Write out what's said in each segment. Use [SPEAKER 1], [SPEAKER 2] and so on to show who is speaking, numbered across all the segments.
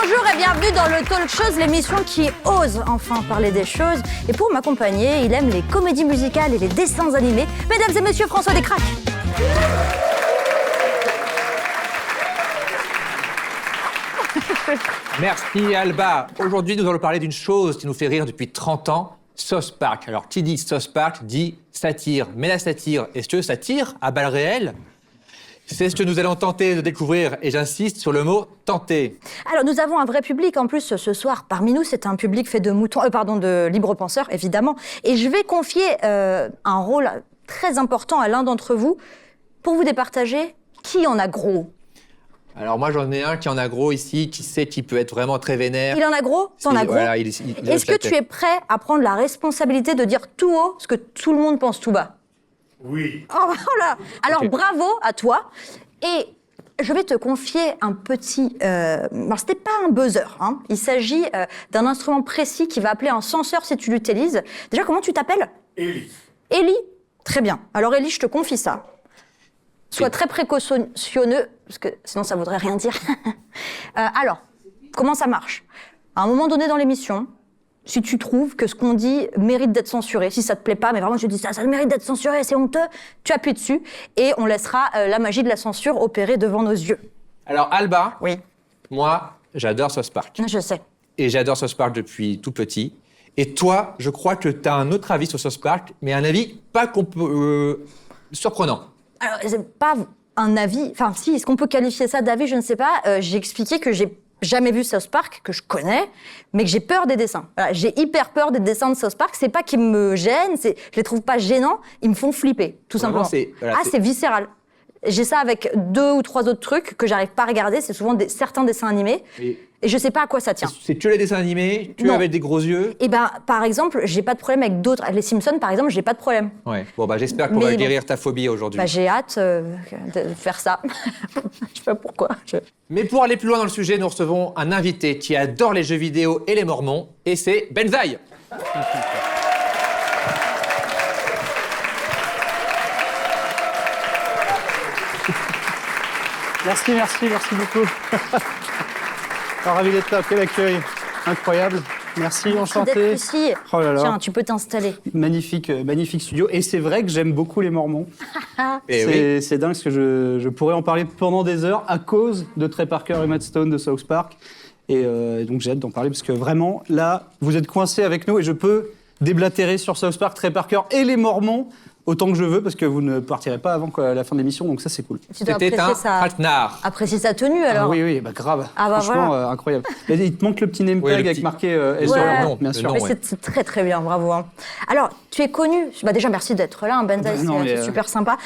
[SPEAKER 1] Bonjour et bienvenue dans le Talk Shows, l'émission qui ose enfin parler des choses. Et pour m'accompagner, il aime les comédies musicales et les dessins animés. Mesdames et messieurs, François Descraques.
[SPEAKER 2] Merci Alba. Aujourd'hui, nous allons parler d'une chose qui nous fait rire depuis 30 ans, South Park. Alors, qui dit South Park dit satire. Mais la satire, est-ce que ça tire à balles réelles ? C'est ce que nous allons tenter de découvrir, et j'insiste sur le mot « tenter ».
[SPEAKER 1] Alors, nous avons un vrai public en plus ce soir. Parmi nous, c'est un public fait de moutons, de libres penseurs, évidemment. Et je vais confier un rôle très important à l'un d'entre vous pour vous départager qui en a gros.
[SPEAKER 2] Alors moi, j'en ai un qui en a gros ici, qui sait qu'il peut être vraiment très vénère.
[SPEAKER 1] Il en a gros ? T'en as gros ?
[SPEAKER 2] Voilà,
[SPEAKER 1] Est-ce que tu es prêt à prendre la responsabilité de dire tout haut ce que tout le monde pense tout bas ?
[SPEAKER 3] Oui.
[SPEAKER 1] Oh, voilà. Alors,
[SPEAKER 2] Okay.
[SPEAKER 1] bravo à toi. Et je vais te confier un petit... Alors, c'était pas un buzzer. Hein. Il s'agit d'un instrument précis qui va appeler un censeur si tu l'utilises. Déjà, comment tu t'appelles ?
[SPEAKER 3] Élie.
[SPEAKER 1] Élie ? Très bien. Alors, Élie, je te confie ça. Sois très précautionneux, parce que sinon, ça voudrait rien dire. Alors, comment ça marche ? À un moment donné dans l'émission, si tu trouves que ce qu'on dit mérite d'être censuré, si ça te plaît pas, mais vraiment je dis ça mérite d'être censuré, c'est honteux, tu appuies dessus et on laissera la magie de la censure opérer devant nos yeux.
[SPEAKER 2] Alors Alba,
[SPEAKER 1] Oui,
[SPEAKER 2] moi, j'adore South Park.
[SPEAKER 1] je sais.
[SPEAKER 2] Et j'adore South Park depuis tout petit. Et toi, je crois que tu as un autre avis sur South Park, mais un avis pas surprenant.
[SPEAKER 1] Alors, c'est pas un avis, enfin si, est-ce qu'on peut qualifier ça d'avis, je ne sais pas. J'ai expliqué que j'ai jamais vu South Park, que je connais, mais que j'ai peur des dessins. Voilà, j'ai hyper peur des dessins de South Park. C'est pas qu'ils me gênent, je les trouve pas gênants, ils me font flipper, tout
[SPEAKER 2] Vraiment,
[SPEAKER 1] simplement. C'est viscéral. J'ai ça avec 2 ou 3 autres trucs que j'arrive pas à regarder, c'est souvent certains dessins animés, et je sais pas à quoi ça tient.
[SPEAKER 2] C'est que les dessins animés, tu
[SPEAKER 1] Non.
[SPEAKER 2] avec des gros yeux.
[SPEAKER 1] Et ben, par exemple, j'ai pas de problème avec d'autres. Les Simpsons, par exemple, j'ai pas de problème.
[SPEAKER 2] Ouais. Bon, bah, j'espère qu'on
[SPEAKER 1] Mais
[SPEAKER 2] va
[SPEAKER 1] bon.
[SPEAKER 2] guérir ta phobie aujourd'hui.
[SPEAKER 1] Bah, j'ai hâte de faire ça. Je sais pas pourquoi.
[SPEAKER 2] Mais pour aller plus loin dans le sujet, nous recevons un invité qui adore les jeux vidéo et les Mormons, et c'est Benzaï.
[SPEAKER 4] Merci beaucoup. Ravi d'être là, quel accueil. Incroyable. Merci, enchanté.
[SPEAKER 1] D'être ici.
[SPEAKER 4] Oh là là.
[SPEAKER 1] Tiens, tu peux t'installer.
[SPEAKER 4] Magnifique studio. Et c'est vrai que j'aime beaucoup les Mormons.
[SPEAKER 2] Et oui.
[SPEAKER 4] C'est dingue parce que je pourrais en parler pendant des heures à cause de Trey Parker et Matt Stone de South Park. Et donc j'ai hâte d'en parler parce que vraiment, là, vous êtes coincés avec nous et je peux déblatérer sur South Park, Trey Parker et les Mormons autant que je veux parce que vous ne partirez pas avant la fin de l'émission, donc ça c'est cool.
[SPEAKER 1] Tu dois
[SPEAKER 2] C'était un
[SPEAKER 1] apprécier
[SPEAKER 2] traquenard.
[SPEAKER 1] apprécier sa tenue, alors.
[SPEAKER 4] Oui, bah grave.
[SPEAKER 1] Ah bah
[SPEAKER 4] Franchement,
[SPEAKER 1] voilà.
[SPEAKER 4] incroyable. Il te manque le petit name
[SPEAKER 2] Oui,
[SPEAKER 4] tag
[SPEAKER 2] le
[SPEAKER 4] avec
[SPEAKER 2] petit-
[SPEAKER 4] marqué
[SPEAKER 1] Ouais.
[SPEAKER 4] sur
[SPEAKER 1] Le
[SPEAKER 4] nom, bien
[SPEAKER 2] le
[SPEAKER 4] sûr.
[SPEAKER 2] nom.
[SPEAKER 1] Mais
[SPEAKER 2] Ouais.
[SPEAKER 1] c'est très très bien, bravo. Hein. Alors, tu es connu, bah déjà merci d'être là, hein, Benzaï,
[SPEAKER 4] Non,
[SPEAKER 1] c'est
[SPEAKER 4] mais,
[SPEAKER 1] super sympa.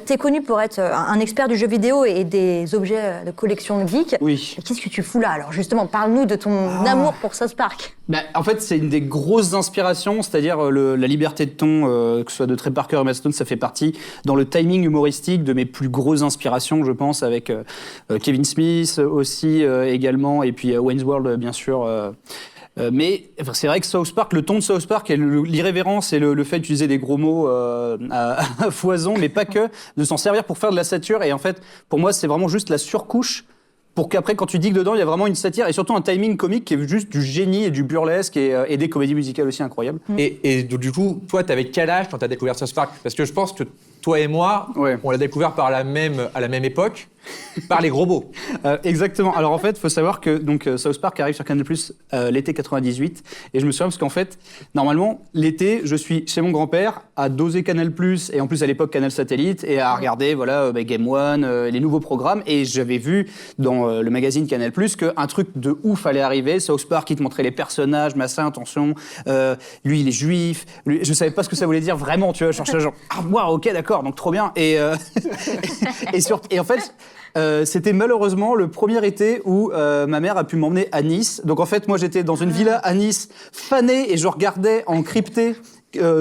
[SPEAKER 1] Tu es connu pour être un expert du jeu vidéo et des objets de collection de geek.
[SPEAKER 4] Oui.
[SPEAKER 1] Et qu'est-ce que tu fous là alors justement, parle-nous de ton amour pour South Park.
[SPEAKER 4] Bah, en fait, c'est une des grosses inspirations, c'est-à-dire la liberté de ton, que ce soit de Trey Parker et Matt Stone, ça fait partie dans le timing humoristique de mes plus grosses inspirations, je pense, avec Kevin Smith aussi également, et puis Wayne's World, bien sûr. Mais enfin, c'est vrai que South Park, le ton de South Park et l'irrévérence et le fait d'utiliser des gros mots à foison, mais pas que, de s'en servir pour faire de la satire. Et en fait, pour moi, c'est vraiment juste la surcouche pour qu'après, quand tu dis que dedans, il y a vraiment une satire et surtout un timing comique qui est juste du génie et du burlesque et des comédies musicales aussi incroyables.
[SPEAKER 2] Et du coup, toi, t'avais quel âge quand t'as découvert South Park ? Parce que je pense que toi et moi,
[SPEAKER 4] Ouais.
[SPEAKER 2] on l'a découvert à la même époque, par les gros mots.
[SPEAKER 4] Exactement. Alors en fait, il faut savoir que donc, South Park arrive sur Canal+ l'été 98. Et je me souviens parce qu'en fait, normalement, l'été, je suis chez mon grand-père à doser Canal+, et en plus à l'époque Canal Satellite, et à regarder Game One, les nouveaux programmes. Et j'avais vu dans le magazine Canal+, qu'un truc de ouf allait arriver. South Park, qui te montrait les personnages, machin, attention, lui il est juif. Lui, je savais pas ce que ça voulait dire vraiment, tu vois. Je cherchais genre, ah waouh, ok, d'accord, donc trop bien. Et en fait... c'était malheureusement le premier été où ma mère a pu m'emmener à Nice. Donc en fait, moi j'étais dans une villa à Nice, fané, et je regardais en crypté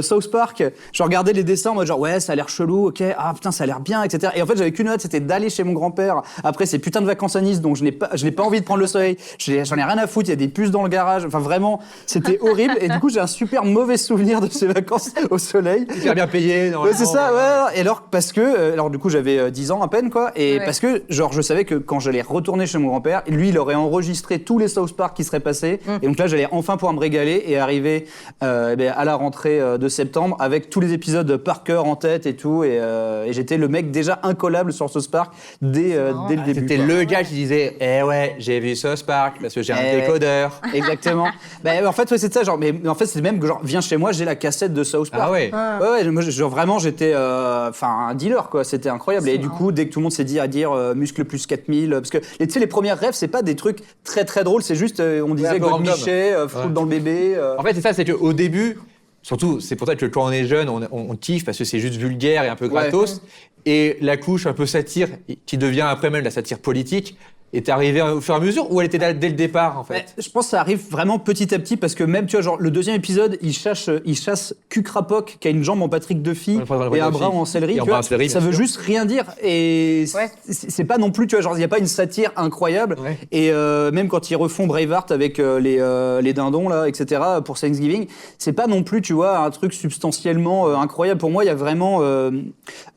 [SPEAKER 4] South Park, je regardais les dessins en mode genre ouais ça a l'air chelou, ok, ah putain ça a l'air bien, etc. Et en fait j'avais qu'une hâte, c'était d'aller chez mon grand-père après ces putains de vacances à Nice, donc je n'ai pas envie de prendre le soleil, j'en ai rien à foutre, il y a des puces dans le garage, enfin vraiment c'était horrible et du coup j'ai un super mauvais souvenir de ces vacances au soleil.
[SPEAKER 2] Hyper bien payé.
[SPEAKER 4] Ouais, c'est ça, ouais. Et alors parce que alors du coup j'avais 10 ans à peine quoi, et parce que genre je savais que quand j'allais retourner chez mon grand-père, lui il aurait enregistré tous les South Park qui seraient passés, et donc là j'allais enfin pouvoir me régaler et arriver à la rentrée de septembre avec tous les épisodes par cœur en tête et tout, et j'étais le mec déjà incollable sur South Park dès le début.
[SPEAKER 2] C'était
[SPEAKER 4] quoi.
[SPEAKER 2] le gars qui disait eh ouais j'ai vu South Park parce que j'ai un
[SPEAKER 4] Eh ouais.
[SPEAKER 2] décodeur.
[SPEAKER 4] Exactement. En fait ouais, c'est ça genre, mais en fait c'est même que genre viens chez moi, j'ai la cassette de South Park.
[SPEAKER 2] Ah ouais.
[SPEAKER 4] Ouais, moi genre vraiment j'étais un dealer quoi, c'était incroyable. Et du coup dès que tout le monde s'est dit à dire muscle plus 4000, parce que tu sais les premières rêves c'est pas des trucs très très drôles, c'est juste on disait
[SPEAKER 2] un peu random.
[SPEAKER 4] Godmichet, Fruit dans le bébé.
[SPEAKER 2] En fait, c'est ça, c'est qu'au début, surtout, c'est pour ça que quand on est jeune, on kiffe parce que c'est juste vulgaire et un peu gratos. Et la couche un peu satire, qui devient après même la satire politique, est arrivée au fur et à mesure ou elle était là dès le départ, en fait?
[SPEAKER 4] Je pense que ça arrive vraiment petit à petit parce que même, tu vois, genre, le deuxième épisode, il chasse Kukrapok qui a une jambe en Patrick Duffy et un bras en céleri. Tu vois, ça veut juste rien dire et c'est pas non plus, tu vois, genre, il n'y a pas une satire incroyable.
[SPEAKER 2] Ouais.
[SPEAKER 4] Et même quand ils refont Braveheart avec les dindons, là, etc., pour Thanksgiving, c'est pas non plus, tu vois, un truc substantiellement incroyable. Pour moi, il y a vraiment,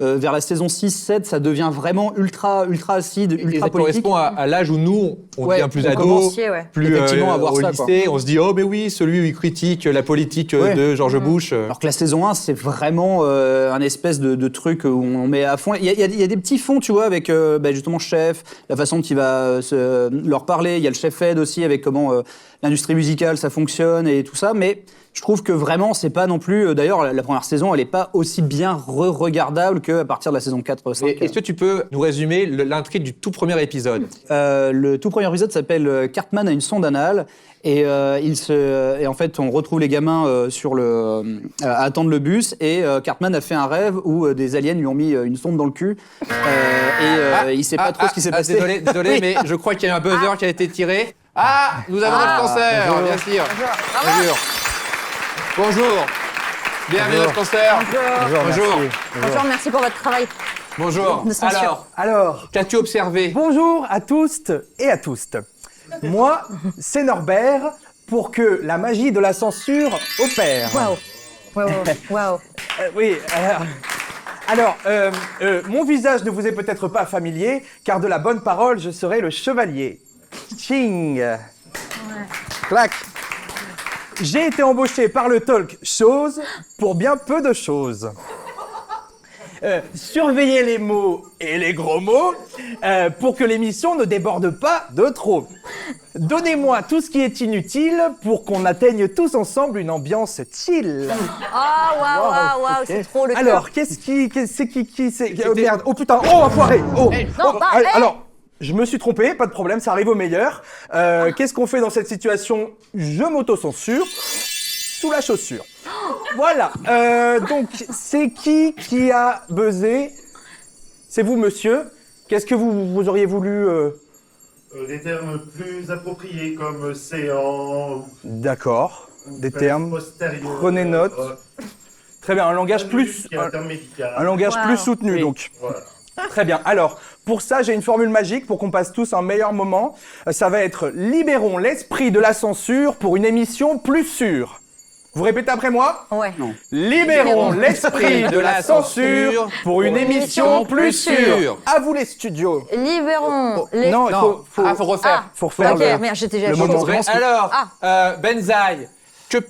[SPEAKER 4] vers la saison 6-7, ça devient vraiment ultra acide,
[SPEAKER 2] Et
[SPEAKER 4] ultra
[SPEAKER 2] ça
[SPEAKER 4] politique.
[SPEAKER 2] correspond à l'âge où nous, on devient plus
[SPEAKER 4] on
[SPEAKER 2] ado,
[SPEAKER 4] commence,
[SPEAKER 2] plus
[SPEAKER 4] effectivement, à voir
[SPEAKER 2] au
[SPEAKER 4] ça,
[SPEAKER 2] lycée, on se dit « Oh, mais oui, celui où il critique la politique de George Bush. »
[SPEAKER 4] Alors que la saison 1, c'est vraiment un espèce de truc où on met à fond. Il y a des petits fonds, tu vois, avec justement Chef, la façon dont il va leur parler. Il y a le Chef Ed aussi, avec comment l'industrie musicale, ça fonctionne et tout ça. Mais je trouve que vraiment, c'est pas non plus... D'ailleurs, la première saison, elle est pas aussi bien regardable qu'à partir de la saison 4-5.
[SPEAKER 2] Est-ce que tu peux nous résumer l'intrigue du tout premier épisode?
[SPEAKER 4] Le tout premier épisode s'appelle Cartman a une sonde anale. Et en fait, on retrouve les gamins à attendre le bus. Et Cartman a fait un rêve où des aliens lui ont mis une sonde dans le cul. Il sait pas trop ce qui s'est passé.
[SPEAKER 2] Désolé, mais je crois qu'il y a un buzzer qui a été tiré. Ah, nous avons notre concert, bien sûr. Bonjour. Bonjour. Bienvenue à notre concert.
[SPEAKER 1] Bonjour, merci pour votre travail.
[SPEAKER 2] Bonjour.
[SPEAKER 1] de censure.
[SPEAKER 3] Alors,
[SPEAKER 2] Qu'as-tu observé?
[SPEAKER 3] bonjour à tous et à tous. Moi, c'est Norbert pour que la magie de la censure opère.
[SPEAKER 1] Waouh.
[SPEAKER 3] Oui, mon visage ne vous est peut-être pas familier, car de la bonne parole, je serai le chevalier. Ching. Clac. J'ai été embauché par le talk Chose pour bien peu de choses. Surveiller les mots et les gros mots pour que l'émission ne déborde pas de trop. Donnez-moi tout ce qui est inutile pour qu'on atteigne tous ensemble une ambiance chill.
[SPEAKER 1] Waouh, c'est trop le cœur.
[SPEAKER 3] Alors, oh merde, oh putain, oh enfoiré. Oh, alors, je me suis trompé, pas de problème, ça arrive au meilleur. Qu'est-ce qu'on fait dans cette situation? Je m'auto-censure sous la chaussure. Voilà, donc c'est qui a buzzé? C'est vous, monsieur. Qu'est-ce que vous auriez voulu
[SPEAKER 5] Des termes plus appropriés comme séant,
[SPEAKER 3] D'accord, des termes.
[SPEAKER 5] postérieur.
[SPEAKER 3] Prenez note. Très bien, un langage plus
[SPEAKER 5] Un terme médical.
[SPEAKER 3] un langage
[SPEAKER 1] Wow.
[SPEAKER 3] plus soutenu,
[SPEAKER 2] Oui.
[SPEAKER 3] donc.
[SPEAKER 5] Voilà.
[SPEAKER 3] Très bien. Alors, pour ça, j'ai une formule magique pour qu'on passe tous un meilleur moment. Ça va être « Libérons l'esprit de la censure pour une émission plus sûre ». Vous répétez après moi?
[SPEAKER 1] Ouais.
[SPEAKER 3] Libérons l'esprit de la censure pour une émission plus sûre. À vous les studios.
[SPEAKER 1] Libérons les...
[SPEAKER 3] Non, il faut
[SPEAKER 2] refaire.
[SPEAKER 3] faut refaire
[SPEAKER 1] Ok, merde, j'étais déjà
[SPEAKER 3] le
[SPEAKER 1] chaud.
[SPEAKER 3] moment.
[SPEAKER 2] Alors, Benzaï,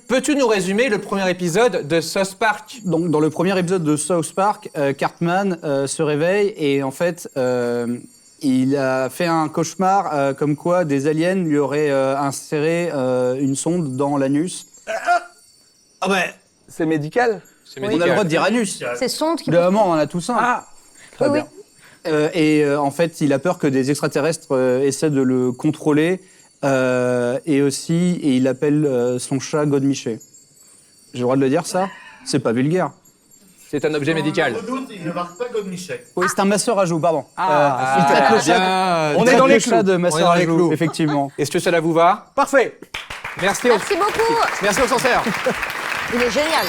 [SPEAKER 2] peux-tu nous résumer le premier épisode de South Park?
[SPEAKER 4] Donc, dans le premier épisode de South Park, Cartman se réveille et en fait, il a fait un cauchemar comme quoi des aliens lui auraient inséré une sonde dans l'anus. Ah ouais,
[SPEAKER 3] C'est médical?
[SPEAKER 2] C'est
[SPEAKER 4] on a le droit de dire anus.
[SPEAKER 1] C'est sonde qui...
[SPEAKER 4] Évidemment, on en a tous un.
[SPEAKER 3] Ah,
[SPEAKER 1] Oui, oui.
[SPEAKER 4] En fait, il a peur que des extraterrestres essaient de le contrôler et il appelle son chat Godmichet. J'ai le droit de le dire, ça? C'est pas vulgaire.
[SPEAKER 2] C'est un objet médical.
[SPEAKER 5] Au doute, il ne marque pas Godmichet.
[SPEAKER 4] Oui, c'est un masseur à joues, pardon.
[SPEAKER 3] Ah,
[SPEAKER 4] il traite le chat.
[SPEAKER 2] bien.
[SPEAKER 3] On
[SPEAKER 4] il
[SPEAKER 3] est
[SPEAKER 4] traite
[SPEAKER 3] dans
[SPEAKER 4] le
[SPEAKER 3] les
[SPEAKER 4] chat
[SPEAKER 3] clous.
[SPEAKER 4] de
[SPEAKER 2] On est
[SPEAKER 4] masseur
[SPEAKER 2] dans
[SPEAKER 4] à
[SPEAKER 2] les
[SPEAKER 4] joues,
[SPEAKER 2] clous.
[SPEAKER 4] effectivement.
[SPEAKER 2] Est-ce que cela vous va?
[SPEAKER 3] parfait.
[SPEAKER 2] Merci
[SPEAKER 1] Merci beaucoup.
[SPEAKER 2] Merci au censeur.
[SPEAKER 1] Il est génial.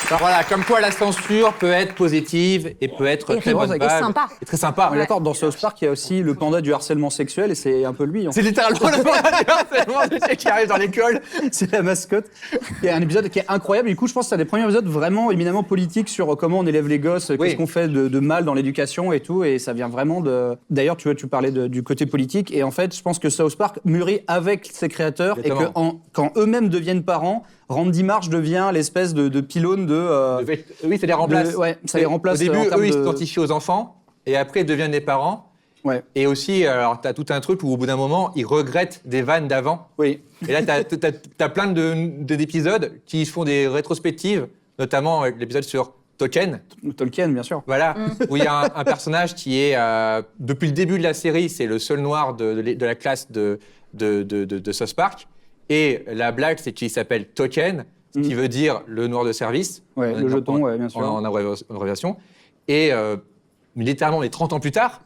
[SPEAKER 2] Alors voilà, comme quoi la censure peut être positive et peut être
[SPEAKER 1] Et
[SPEAKER 2] très bonne
[SPEAKER 1] rigolote, et
[SPEAKER 2] base.
[SPEAKER 1] sympa.
[SPEAKER 2] Et très sympa.
[SPEAKER 4] On est d'accord, dans South Park, il y a aussi le panda du harcèlement sexuel et c'est un peu lui. En fait.
[SPEAKER 2] C'est littéralement le harcèlement qui arrive dans l'école.
[SPEAKER 4] C'est la mascotte. Il y a un épisode qui est incroyable. Du coup, je pense que c'est un des premiers épisodes vraiment éminemment politiques sur comment on élève les gosses, qu'est-ce qu'on fait de mal dans l'éducation et tout. Et ça vient vraiment de. D'ailleurs, tu vois, tu parlais du côté politique. Et en fait, je pense que South Park mûrit avec ses créateurs
[SPEAKER 2] Exactement.
[SPEAKER 4] et que quand eux-mêmes deviennent parents, Randy Marsh devient l'espèce de pylône de.
[SPEAKER 2] Oui, ça les remplace.
[SPEAKER 4] ouais, ça les remplace.
[SPEAKER 2] Au début,
[SPEAKER 4] en termes
[SPEAKER 2] eux, ils
[SPEAKER 4] de-
[SPEAKER 2] s'identifient aux enfants et après, ils deviennent les parents.
[SPEAKER 4] Ouais.
[SPEAKER 2] Et aussi, alors, t'as tout un truc où au bout d'un moment, ils regrettent des vannes d'avant.
[SPEAKER 4] Oui.
[SPEAKER 2] Et là, t'as plein d'épisodes qui font des rétrospectives, notamment l'épisode sur Tolkien.
[SPEAKER 4] Tolkien, bien sûr.
[SPEAKER 2] Voilà, où il y a un personnage qui est, depuis le début de la série, c'est le seul noir de la classe de South Park. Et la blague, c'est qu'il s'appelle Token, ce qui veut dire le noir de service.
[SPEAKER 4] Ouais, le jeton, ouais, bien sûr.
[SPEAKER 2] En abréviation. Et littéralement, les 30 ans plus tard,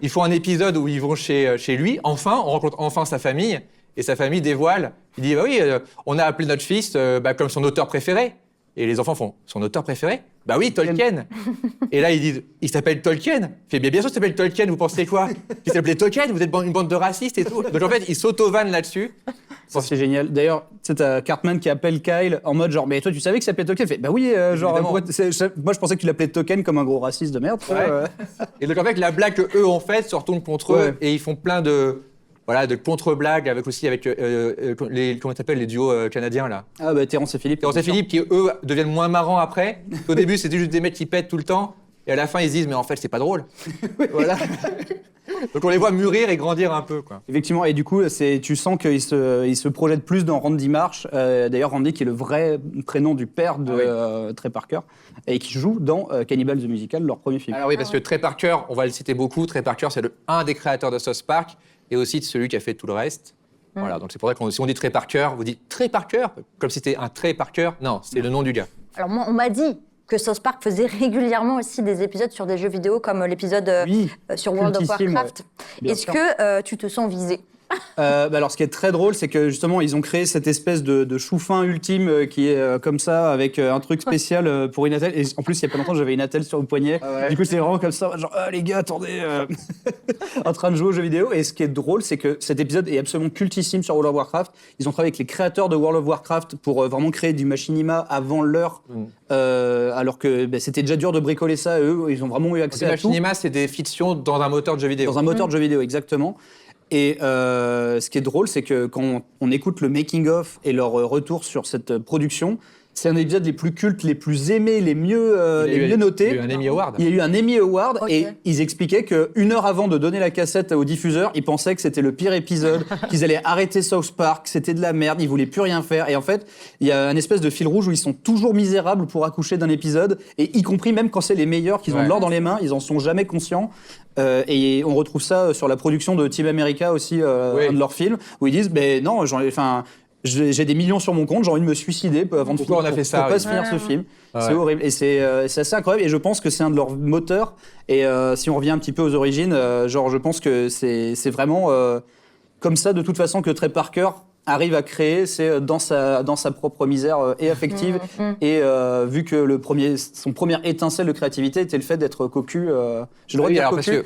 [SPEAKER 2] ils font un épisode où ils vont chez lui. Enfin, on rencontre enfin sa famille. Et sa famille dévoile. Il dit, bah oui, on a appelé notre fils comme son auteur préféré. Et les enfants font, son auteur préféré? Bah oui, Tolkien. Et là, ils disent, il s'appelle Tolkien. Il fait, bien sûr, il s'appelle Tolkien, vous pensez quoi? Il s'appelait Tolkien, vous êtes une bande de racistes et tout. Donc en fait, ils s'auto-vannent là-dessus.
[SPEAKER 4] Ça, c'est génial. D'ailleurs, tu sais, t'as Cartman qui appelle Kyle en mode genre, mais toi, tu savais qu'il s'appelait Tolkien? Il fait, bah oui, genre,
[SPEAKER 2] Évidemment.
[SPEAKER 4] moi, je pensais que tu l'appelais Token comme un gros raciste de merde. tu vois,
[SPEAKER 2] Ouais. Et donc en fait, la blague qu'eux ont faite se retourne contre eux
[SPEAKER 4] Ouais.
[SPEAKER 2] et ils font plein de contre-blagues avec comment t'appelles les duos canadiens là.
[SPEAKER 4] Ah bah Terrence et Philippe.
[SPEAKER 2] Terrence et Philippe qui eux deviennent moins marrants après. Au début, c'était juste des mecs qui pètent tout le temps et à la fin ils se disent mais en fait c'est pas drôle. Voilà. Donc on les voit mûrir et grandir un peu quoi.
[SPEAKER 4] Effectivement, et du coup, tu sens qu'il se projette plus dans Randy Marsh. D'ailleurs, Randy qui est le vrai prénom du père de Trey Parker et qui joue dans Cannibal the Musical, leur premier film.
[SPEAKER 2] Alors oui, parce que Trey Parker, on va le citer beaucoup, Trey Parker c'est un des créateurs de South Park et aussi de celui qui a fait tout le reste. Voilà, donc c'est pour ça que si on dit Trey Parker, vous dites Trey Parker comme si c'était un Trey Parker. Non, c'est le nom du gars.
[SPEAKER 1] Alors moi, on m'a dit que South Park faisait régulièrement aussi des épisodes sur des jeux vidéo, comme l'épisode sur World of
[SPEAKER 4] cultissime,
[SPEAKER 1] Warcraft.
[SPEAKER 4] ouais. Bien
[SPEAKER 1] Est-ce
[SPEAKER 4] sûr.
[SPEAKER 1] que tu te sens visé?
[SPEAKER 4] Alors, ce qui est très drôle, c'est que justement, ils ont créé cette espèce de chou-fin ultime qui est comme ça, avec un truc spécial pour Inatel. Et en plus, il y a pas longtemps, j'avais Inatel sur le poignet. Du coup, c'est vraiment comme ça, genre, les gars, attendez, en train de jouer aux jeux vidéo. Et ce qui est drôle, c'est que cet épisode est absolument cultissime sur World of Warcraft. Ils ont travaillé avec les créateurs de World of Warcraft pour vraiment créer du machinima avant l'heure, alors que c'était déjà dur de bricoler ça. Et eux, ils ont vraiment eu accès à tout.
[SPEAKER 2] Machinima, c'est des fictions dans un moteur de jeu vidéo.
[SPEAKER 4] Dans un moteur de jeu vidéo, exactement. Et ce qui est drôle, c'est que quand on écoute le making-of et leur retour sur cette production, c'est un des épisodes les plus cultes, les plus aimés, les mieux notés.
[SPEAKER 2] Il y a eu un Emmy Award.
[SPEAKER 4] Il y a eu un Emmy Award
[SPEAKER 1] Ok.
[SPEAKER 4] et ils expliquaient qu'une heure avant de donner la cassette au diffuseur, ils pensaient que c'était le pire épisode, qu'ils allaient arrêter South Park, c'était de la merde, ils voulaient plus rien faire. Et en fait, il y a un espèce de fil rouge où ils sont toujours misérables pour accoucher d'un épisode, et y compris même quand c'est les meilleurs, qu'ils ont de l'or dans les mains, ils en sont jamais conscients. Et on retrouve ça sur la production de Team America aussi, un de leurs films, où ils disent, ben non, j'ai des millions sur mon compte, j'ai envie de me suicider avant de
[SPEAKER 2] Pourquoi on a fait ça,
[SPEAKER 4] pour pas
[SPEAKER 2] oui.
[SPEAKER 4] se finir ce film.
[SPEAKER 2] Ouais.
[SPEAKER 4] C'est horrible. Et c'est assez incroyable. Et je pense que c'est un de leurs moteurs. Et si on revient un petit peu aux origines, je pense que c'est vraiment comme ça, de toute façon, que Trey Parker arrive à créer, c'est dans sa propre misère et affective. Et vu que son première étincelle de créativité était le fait d'être cocu. J'ai le droit de dire
[SPEAKER 2] alors,
[SPEAKER 4] cocu.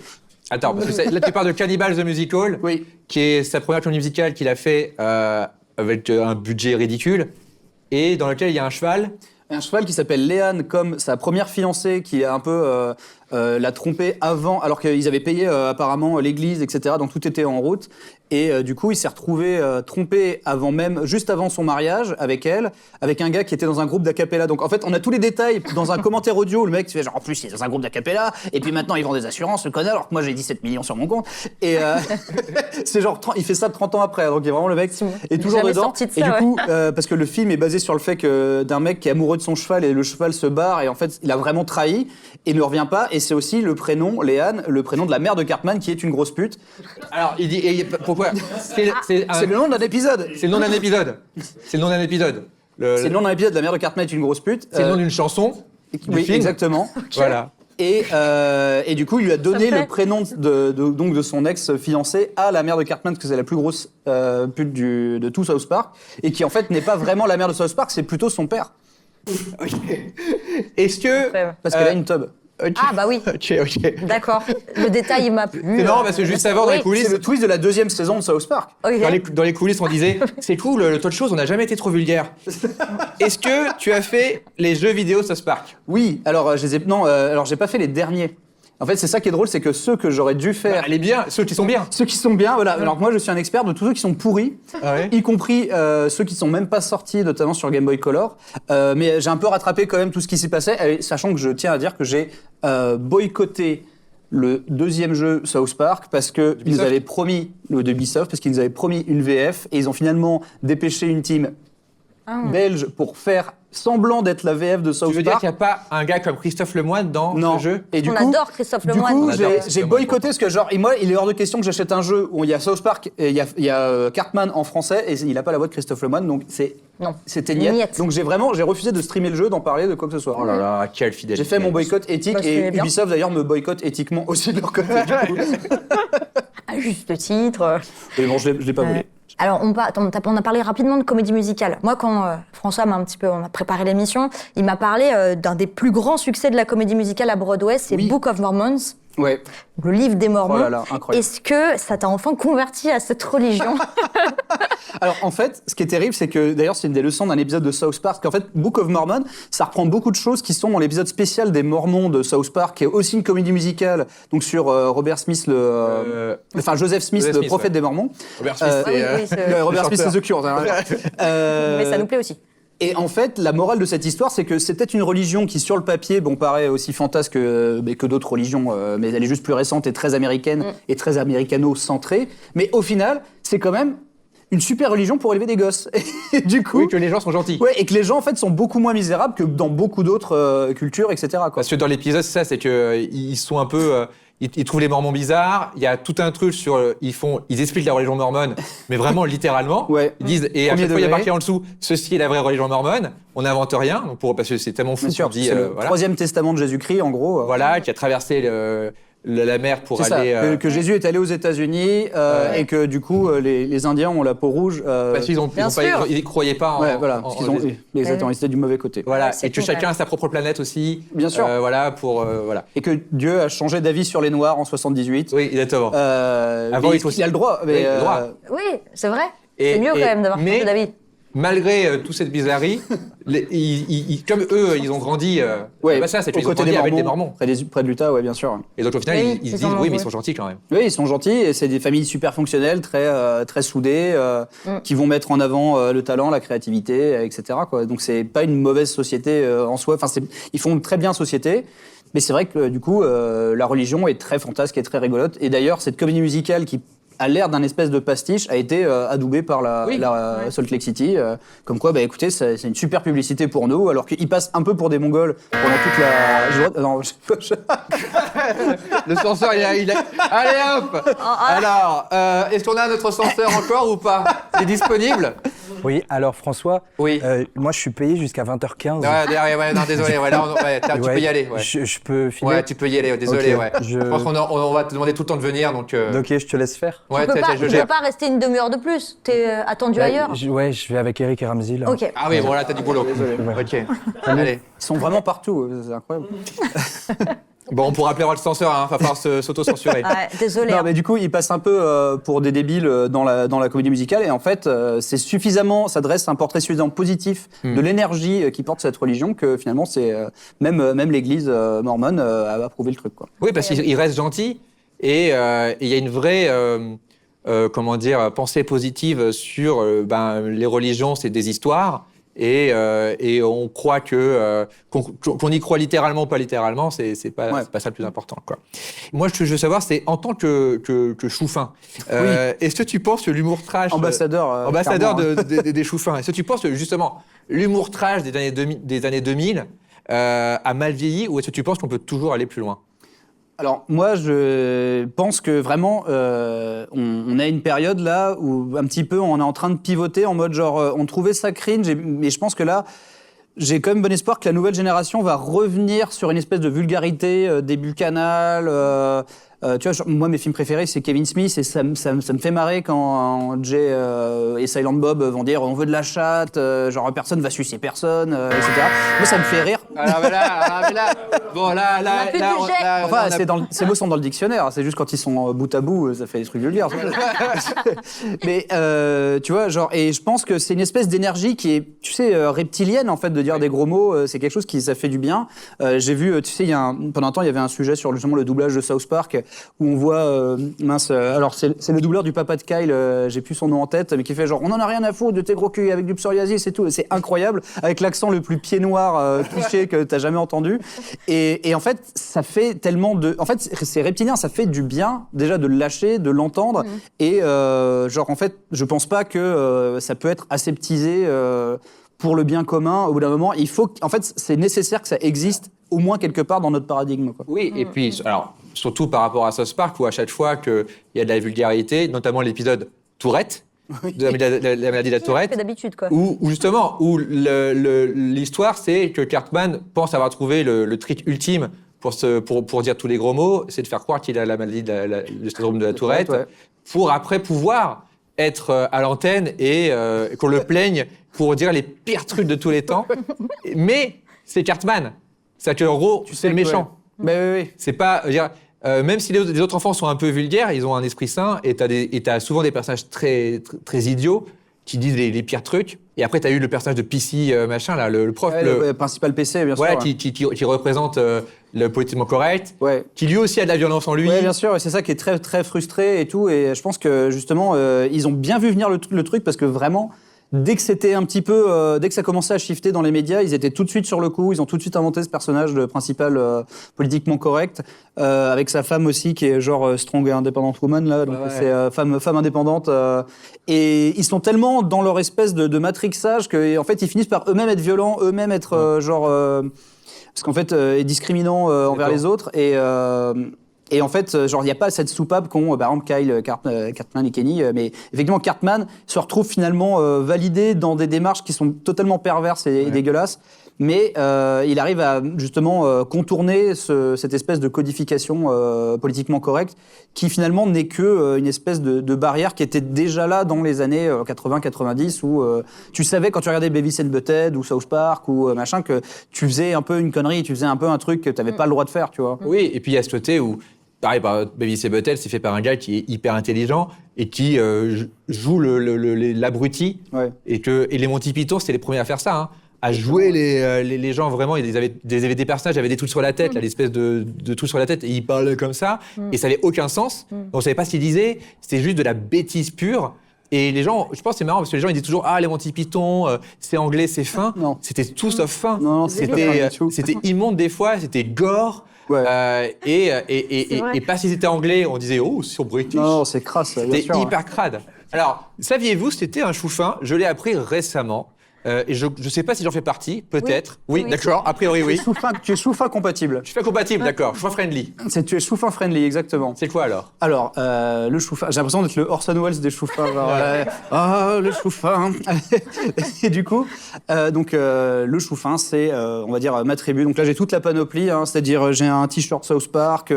[SPEAKER 2] parce que là tu parles de Cannibal the Musical,
[SPEAKER 4] Oui.
[SPEAKER 2] qui est sa première comédie musicale qu'il a fait avec un budget ridicule et dans lequel il y a un cheval.
[SPEAKER 4] Un cheval qui s'appelle Léane, comme sa première fiancée, qui a un peu l'a trompé avant, alors qu'ils avaient payé apparemment l'église, etc. Donc tout était en route. Et du coup, il s'est retrouvé trompé juste avant son mariage avec elle, avec un gars qui était dans un groupe d'acapella. Donc en fait, on a tous les détails dans un commentaire audio où le mec fait genre, en plus, il est dans un groupe d'acapella, et puis maintenant, il vend des assurances, le connard, alors que moi, j'ai 17 millions sur mon compte. Et c'est genre, il fait ça 30 ans après. Donc il est vraiment le mec est toujours
[SPEAKER 1] Jamais
[SPEAKER 4] dedans.
[SPEAKER 1] sorti de ça,
[SPEAKER 4] Et du
[SPEAKER 1] ouais.
[SPEAKER 4] coup, parce que le film est basé sur le fait d'un mec qui est amoureux de son cheval et le cheval se barre, et en fait, il a vraiment trahi et ne revient pas. Et c'est aussi le prénom, Léane, le prénom de la mère de Cartman, qui est une grosse pute.
[SPEAKER 2] Alors il dit pourquoi
[SPEAKER 4] C'est le nom d'un épisode.
[SPEAKER 2] C'est le nom d'un épisode. C'est le nom d'un épisode.
[SPEAKER 4] C'est le nom d'un épisode, la mère de Cartman est une grosse pute.
[SPEAKER 2] C'est le nom d'une chanson. Du
[SPEAKER 4] Oui,
[SPEAKER 2] film.
[SPEAKER 4] exactement.
[SPEAKER 2] Voilà.
[SPEAKER 4] Et du coup, il lui a donné
[SPEAKER 1] Ça fait.
[SPEAKER 4] le prénom donc de son ex-fiancée à la mère de Cartman, parce que c'est la plus grosse pute de tout South Park, et qui en fait n'est pas vraiment la mère de South Park, c'est plutôt son père.
[SPEAKER 2] Ok. Est-ce que...
[SPEAKER 4] Parce qu'elle a une tub.
[SPEAKER 2] Ok.
[SPEAKER 1] Ah bah oui,
[SPEAKER 2] Ok.
[SPEAKER 1] d'accord. Le détail il m'a plu.
[SPEAKER 2] C'est marrant parce que juste avant, dans les
[SPEAKER 1] Oui.
[SPEAKER 2] coulisses,
[SPEAKER 4] C'est le twist de la 2e saison de South Park.
[SPEAKER 1] Ok.
[SPEAKER 2] dans les coulisses, on disait c'est cool, le tas de choses, on n'a jamais été trop vulgaire. Est-ce que tu as fait les jeux vidéo South Park?
[SPEAKER 4] Oui, alors alors j'ai pas fait les derniers. En fait, c'est ça qui est drôle, c'est que ceux que j'aurais dû faire,
[SPEAKER 2] Elle est bien, ceux qui sont bien.
[SPEAKER 4] ceux qui sont bien, voilà. Alors moi, je suis un expert de tous ceux qui sont pourris,
[SPEAKER 2] Ah ouais.
[SPEAKER 4] y compris ceux qui sont même pas sortis, notamment sur Game Boy Color. Mais j'ai un peu rattrapé quand même tout ce qui s'y passait, sachant que je tiens à dire que j'ai boycotté le 2e jeu South Park parce que ils nous avaient promis le de Ubisoft parce qu'ils nous avaient promis une VF et ils ont finalement dépêché une team belge pour faire semblant d'être la VF de
[SPEAKER 2] Tu
[SPEAKER 4] South
[SPEAKER 2] veux dire
[SPEAKER 4] Park.
[SPEAKER 2] qu'il n'y a pas un gars comme Christophe Lemoine dans
[SPEAKER 4] Non.
[SPEAKER 2] ce jeu?
[SPEAKER 4] Et du
[SPEAKER 1] On
[SPEAKER 4] coup,
[SPEAKER 1] adore Christophe
[SPEAKER 4] du
[SPEAKER 1] Lemoine.
[SPEAKER 4] coup,
[SPEAKER 2] On adore
[SPEAKER 4] j'ai
[SPEAKER 2] Christophe
[SPEAKER 4] boycotté ce que genre, et moi, il est hors de question que j'achète un jeu où il y a South Park et il y a Cartman en français et il n'a pas la voix de Christophe Lemoine, donc c'était niette.
[SPEAKER 1] Niette.
[SPEAKER 4] Donc j'ai refusé de streamer le jeu, d'en parler, de quoi que ce soit.
[SPEAKER 2] Oh là là, quelle fidélité.
[SPEAKER 4] J'ai fait mon boycott éthique
[SPEAKER 1] Bah, c'est
[SPEAKER 4] et
[SPEAKER 1] bien.
[SPEAKER 4] Ubisoft d'ailleurs me boycotte éthiquement aussi de leur côté. du coup.
[SPEAKER 1] À juste titre.
[SPEAKER 4] Mais bon, je l'ai pas voulu.
[SPEAKER 1] Alors, on a parlé rapidement de comédie musicale. Moi, quand François on a préparé l'émission, il m'a parlé d'un des plus grands succès de la comédie musicale à Broadway, c'est
[SPEAKER 4] Oui.
[SPEAKER 1] Book of Mormons,
[SPEAKER 4] Ouais.
[SPEAKER 1] le livre des Mormons.
[SPEAKER 4] Oh là là, incroyable.
[SPEAKER 1] Est-ce que ça t'a enfin converti à cette religion?
[SPEAKER 4] Alors en fait, ce qui est terrible, c'est que d'ailleurs c'est une des leçons d'un épisode de South Park, qu'en fait Book of Mormon, ça reprend beaucoup de choses qui sont dans l'épisode spécial des Mormons de South Park, qui est aussi une comédie musicale, donc sur Robert Smith, Joseph Smith,
[SPEAKER 2] Joseph
[SPEAKER 4] le
[SPEAKER 2] Smith,
[SPEAKER 4] prophète
[SPEAKER 2] ouais.
[SPEAKER 4] des Mormons.
[SPEAKER 2] Robert Smith,
[SPEAKER 1] oui, oui, c'est-
[SPEAKER 4] Robert Smith,
[SPEAKER 2] chanteur.
[SPEAKER 4] c'est The Cure.
[SPEAKER 1] Mais ça nous plaît aussi.
[SPEAKER 4] Et en fait, la morale de cette histoire, c'est que c'était une religion qui, sur le papier, paraît aussi fantasque que d'autres religions, mais elle est juste plus récente et très américaine et très américano-centrée. Mais au final, c'est quand même une super religion pour élever des gosses. Et du coup,
[SPEAKER 2] Oui, que les gens sont gentils.
[SPEAKER 4] ouais, et que les gens en fait sont beaucoup moins misérables que dans beaucoup d'autres cultures, etc. Quoi.
[SPEAKER 2] Parce que dans l'épisode, c'est ça, c'est que ils sont un peu, ils trouvent les Mormons bizarres. Il y a tout un truc sur, ils expliquent la religion mormone, mais vraiment littéralement.
[SPEAKER 4] Ouais.
[SPEAKER 2] Ils disent, et à
[SPEAKER 4] Premier
[SPEAKER 2] chaque fois il y a
[SPEAKER 4] degré.
[SPEAKER 2] marqué en dessous, ceci est la vraie religion mormone. On n'invente rien, donc parce que c'est tellement fou
[SPEAKER 4] Bien sûr,
[SPEAKER 2] qu'on dit,
[SPEAKER 4] c'est le
[SPEAKER 2] voilà,
[SPEAKER 4] 3e testament de Jésus-Christ, en gros.
[SPEAKER 2] voilà, qui a traversé la mer pour
[SPEAKER 4] C'est ça,
[SPEAKER 2] aller.
[SPEAKER 4] que Jésus est allé aux États-Unis et que du coup les Indiens ont la peau rouge.
[SPEAKER 2] Parce qu'ils
[SPEAKER 1] Bien sûr.
[SPEAKER 2] ils croyaient pas en.
[SPEAKER 4] Ouais, voilà,
[SPEAKER 2] en-
[SPEAKER 4] parce qu'ils ont,
[SPEAKER 2] Jésus.
[SPEAKER 4] exactement, ils étaient du mauvais côté.
[SPEAKER 2] Voilà,
[SPEAKER 1] Ouais, c'est
[SPEAKER 2] et que
[SPEAKER 1] cool,
[SPEAKER 2] chacun
[SPEAKER 1] ouais.
[SPEAKER 2] a sa propre planète aussi.
[SPEAKER 4] Bien sûr.
[SPEAKER 2] Voilà, pour voilà.
[SPEAKER 4] Et que Dieu a changé d'avis sur les Noirs en 78.
[SPEAKER 2] Oui, exactement.
[SPEAKER 4] Avant,
[SPEAKER 2] il faut
[SPEAKER 4] il a le droit.
[SPEAKER 2] Oui, il a le droit.
[SPEAKER 1] Oui, c'est vrai.
[SPEAKER 2] Et-
[SPEAKER 1] C'est mieux quand
[SPEAKER 2] et-
[SPEAKER 1] même d'avoir
[SPEAKER 2] mais-
[SPEAKER 1] changé d'avis.
[SPEAKER 2] Malgré toute cette bizarrerie, comme eux, ils ont grandi.
[SPEAKER 4] Ouais,
[SPEAKER 2] bah ça, c'est
[SPEAKER 4] aux
[SPEAKER 2] qu'ils ont
[SPEAKER 4] côté
[SPEAKER 2] grandi
[SPEAKER 4] des
[SPEAKER 2] avec
[SPEAKER 4] Mormons,
[SPEAKER 2] des Mormons.
[SPEAKER 4] près de l'Utah, ouais, bien sûr.
[SPEAKER 2] Et donc au final,
[SPEAKER 1] Oui,
[SPEAKER 2] ils se
[SPEAKER 1] ils
[SPEAKER 2] disent
[SPEAKER 1] ont
[SPEAKER 2] oui, mais
[SPEAKER 1] joué.
[SPEAKER 2] ils sont gentils quand même.
[SPEAKER 4] Oui, ils sont gentils et c'est des familles super fonctionnelles, très soudées, qui vont mettre en avant le talent, la créativité, etc. Quoi. Donc c'est pas une mauvaise société en soi. Enfin, ils font très bien société. Mais c'est vrai que du coup, la religion est très fantasque et très rigolote. Et d'ailleurs, cette comédie musicale qui a l'air d'un espèce de pastiche a été adoubée par la Salt Lake City. Comme quoi, bah écoutez, c'est une super publicité pour nous, alors qu'ils passent un peu pour des Mongols pendant toute la. Non,
[SPEAKER 2] Le censeur, il a... Allez hop. Alors, est-ce qu'on a notre censeur encore ou pas? Il est disponible?
[SPEAKER 6] Oui, alors François,
[SPEAKER 2] Oui.
[SPEAKER 6] moi je suis payé jusqu'à 20h15.
[SPEAKER 2] Ouais, non, désolé. Ouais, là, tu peux y aller. Ouais.
[SPEAKER 6] Je peux filer.
[SPEAKER 2] Ouais, tu peux y aller. Désolé.
[SPEAKER 6] Ok,
[SPEAKER 2] Ouais.
[SPEAKER 6] je-
[SPEAKER 2] Je pense qu'on va te demander tout le temps de venir, donc.
[SPEAKER 6] Ok, je te laisse faire.
[SPEAKER 2] Ouais,
[SPEAKER 1] Tu peux
[SPEAKER 2] je
[SPEAKER 1] pas
[SPEAKER 2] gère.
[SPEAKER 1] rester une demi-heure de plus. T'es attendu ailleurs.
[SPEAKER 6] Ouais, je vais avec Eric et Ramsey là.
[SPEAKER 1] Ok.
[SPEAKER 2] Ah oui, bon là, t'as du boulot.
[SPEAKER 6] Ouais.
[SPEAKER 2] Ok. Allez.
[SPEAKER 4] ils sont vraiment partout, c'est incroyable.
[SPEAKER 2] Bon, on pourra appeler le censeur. Hein. Va falloir s'auto-censurer.
[SPEAKER 1] Ouais, désolé.
[SPEAKER 4] Non,
[SPEAKER 1] hein.
[SPEAKER 4] mais du coup, ils passent un peu pour des débiles dans la comédie musicale. Et en fait, ça dresse un portrait suffisamment positif de l'énergie qui porte cette religion que finalement, même l'église mormone a approuvé le truc. Quoi.
[SPEAKER 2] Oui, parce qu'il reste gentil et il y a une vraie pensée positive sur les religions, c'est des histoires. Et on croit qu'on y croit littéralement ou pas littéralement, c'est pas ça le plus important, quoi. Moi, je veux savoir, c'est en tant que choufin, est-ce que tu penses que l'humour trash,
[SPEAKER 4] Ambassadeur clairement,
[SPEAKER 2] des choufins, est-ce que tu penses que justement l'humour trash des années 2000 a mal vieilli, ou est-ce que tu penses qu'on peut toujours aller plus loin?
[SPEAKER 4] Alors moi, je pense que vraiment, on a une période là où un petit peu on est en train de pivoter en mode genre, on trouvait ça cringe, mais je pense que là, j'ai quand même bon espoir que la nouvelle génération va revenir sur une espèce de vulgarité, début Canal. Tu vois, moi, mes films préférés, c'est Kevin Smith, et ça me fait marrer quand Jay et Silent Bob vont dire on veut de la chatte, genre personne va sucer personne, etc. Moi, ça me fait rire.
[SPEAKER 2] Bon, là,
[SPEAKER 1] plus de budget.
[SPEAKER 4] Enfin, ces mots sont dans le dictionnaire, c'est juste quand ils sont bout à bout, ça fait des trucs vulgaires. Mais tu vois, genre, et je pense que c'est une espèce d'énergie qui est, tu sais, reptilienne en fait, de dire des gros mots, c'est quelque chose qui ça fait du bien. J'ai vu, tu sais, pendant un temps, il y avait un sujet sur justement le doublage de South Park où on voit, alors c'est le doubleur du papa de Kyle, j'ai plus son nom en tête, mais qui fait genre, on en a rien à foutre de tes gros culs avec du psoriasis et tout, c'est incroyable, avec l'accent le plus pied noir cliché que t'as jamais entendu. Et en fait, ça fait tellement de... En fait, c'est reptilien, ça fait du bien, déjà, de le lâcher, de l'entendre. Et genre, en fait, je pense pas que ça peut être aseptisé pour le bien commun. Au bout d'un moment, il faut... En fait, c'est nécessaire que ça existe au moins quelque part dans notre paradigme, quoi.
[SPEAKER 2] Oui, et puis, alors, surtout par rapport à South Park, où à chaque fois qu'il y a de la vulgarité, notamment l'épisode Tourette, de la maladie de la Tourette,
[SPEAKER 1] Que d'habitude, quoi.
[SPEAKER 2] où justement, où l'histoire, c'est que Cartman pense avoir trouvé le trick ultime pour dire tous les gros mots, c'est de faire croire qu'il a la maladie du syndrome de la Tourette,
[SPEAKER 4] ouais.
[SPEAKER 2] pour après pouvoir être à l'antenne et qu'on le plaigne pour dire les pires trucs de tous les temps. Mais c'est Cartman. C'est-à-dire qu'en gros, c'est le méchant.
[SPEAKER 4] Ouais. Oui.
[SPEAKER 2] C'est pas... même si les autres enfants sont un peu vulgaires, ils ont un esprit sain, et t'as souvent des personnages très, très, très idiots qui disent les pires trucs. Et après, t'as eu le personnage de PC, machin, là, le prof.
[SPEAKER 4] Le principal PC, bien sûr.
[SPEAKER 2] Voilà,
[SPEAKER 4] Ouais.
[SPEAKER 2] qui représente le politiquement correct,
[SPEAKER 4] Ouais.
[SPEAKER 2] qui lui aussi a de la violence en lui.
[SPEAKER 4] Oui, bien sûr, et c'est ça qui est très, très frustré et tout. Et je pense que justement, ils ont bien vu venir le truc parce que vraiment, dès que c'était un petit peu, dès que ça commençait à shifter dans les médias, ils étaient tout de suite sur le coup. Ils ont tout de suite inventé ce personnage de principal politiquement correct, avec sa femme aussi qui est genre strong et independent woman là. Donc c'est femme indépendante. Et ils sont tellement dans leur espèce de matrixage que en fait ils finissent par eux-mêmes être violents, eux-mêmes être parce qu'en fait discriminants envers les autres et en fait, genre, il n'y a pas cette soupape qu'ont, par exemple, Kyle, Cartman et Kenny, mais effectivement, Cartman se retrouve finalement validé dans des démarches qui sont totalement perverses et dégueulasses, mais il arrive à, justement, contourner cette espèce de codification politiquement correcte, qui finalement n'est que une espèce de barrière qui était déjà là dans les années 80-90, où tu savais, quand tu regardais Beavis and Butthead ou South Park ou machin, que tu faisais un peu une connerie, tu faisais un peu un truc que tu n'avais pas le droit de faire, tu vois.
[SPEAKER 2] Oui, et puis il y a ce côté où, pareil, Beavis et Butthead, c'est fait par un gars qui est hyper intelligent et qui joue l'abruti.
[SPEAKER 4] Ouais.
[SPEAKER 2] Et les Monty Python, c'était les premiers à faire ça, hein, à jouer les gens vraiment. Ils avaient des personnages, ils avaient des trucs sur la tête, là, l'espèce de trucs sur la tête, et ils parlaient comme ça, et ça n'avait aucun sens. On ne savait pas ce qu'ils disaient, c'était juste de la bêtise pure. Et les gens, je pense que c'est marrant parce que les gens ils disent toujours les Monty Python, c'est anglais, c'est fin.
[SPEAKER 4] Non.
[SPEAKER 2] C'était tout sauf fin.
[SPEAKER 4] Non, c'était pas du tout.
[SPEAKER 2] C'était immonde des fois, c'était gore.
[SPEAKER 4] Ouais.
[SPEAKER 2] Et pas si c'était anglais, on disait sur British.
[SPEAKER 4] Non, c'est crasse, bien
[SPEAKER 2] C'était
[SPEAKER 4] sûr.
[SPEAKER 2] hyper crade. Alors, saviez-vous, c'était un chou fin, je l'ai appris récemment. Et je ne sais pas si j'en fais partie, peut-être. Oui, d'accord, a priori oui.
[SPEAKER 4] Tu es chou-fin compatible.
[SPEAKER 2] Je suis pas compatible, d'accord, chou friendly.
[SPEAKER 4] Tu es chou-fin friendly, exactement.
[SPEAKER 2] C'est quoi alors?
[SPEAKER 4] Alors, le chou-fin, j'ai l'impression d'être le Orson Welles des chou-fins. Le chou-fin. Et du coup, le chou-fin, c'est, on va dire, ma tribu. Donc là, j'ai toute la panoplie, hein, c'est-à-dire j'ai un t-shirt South Park,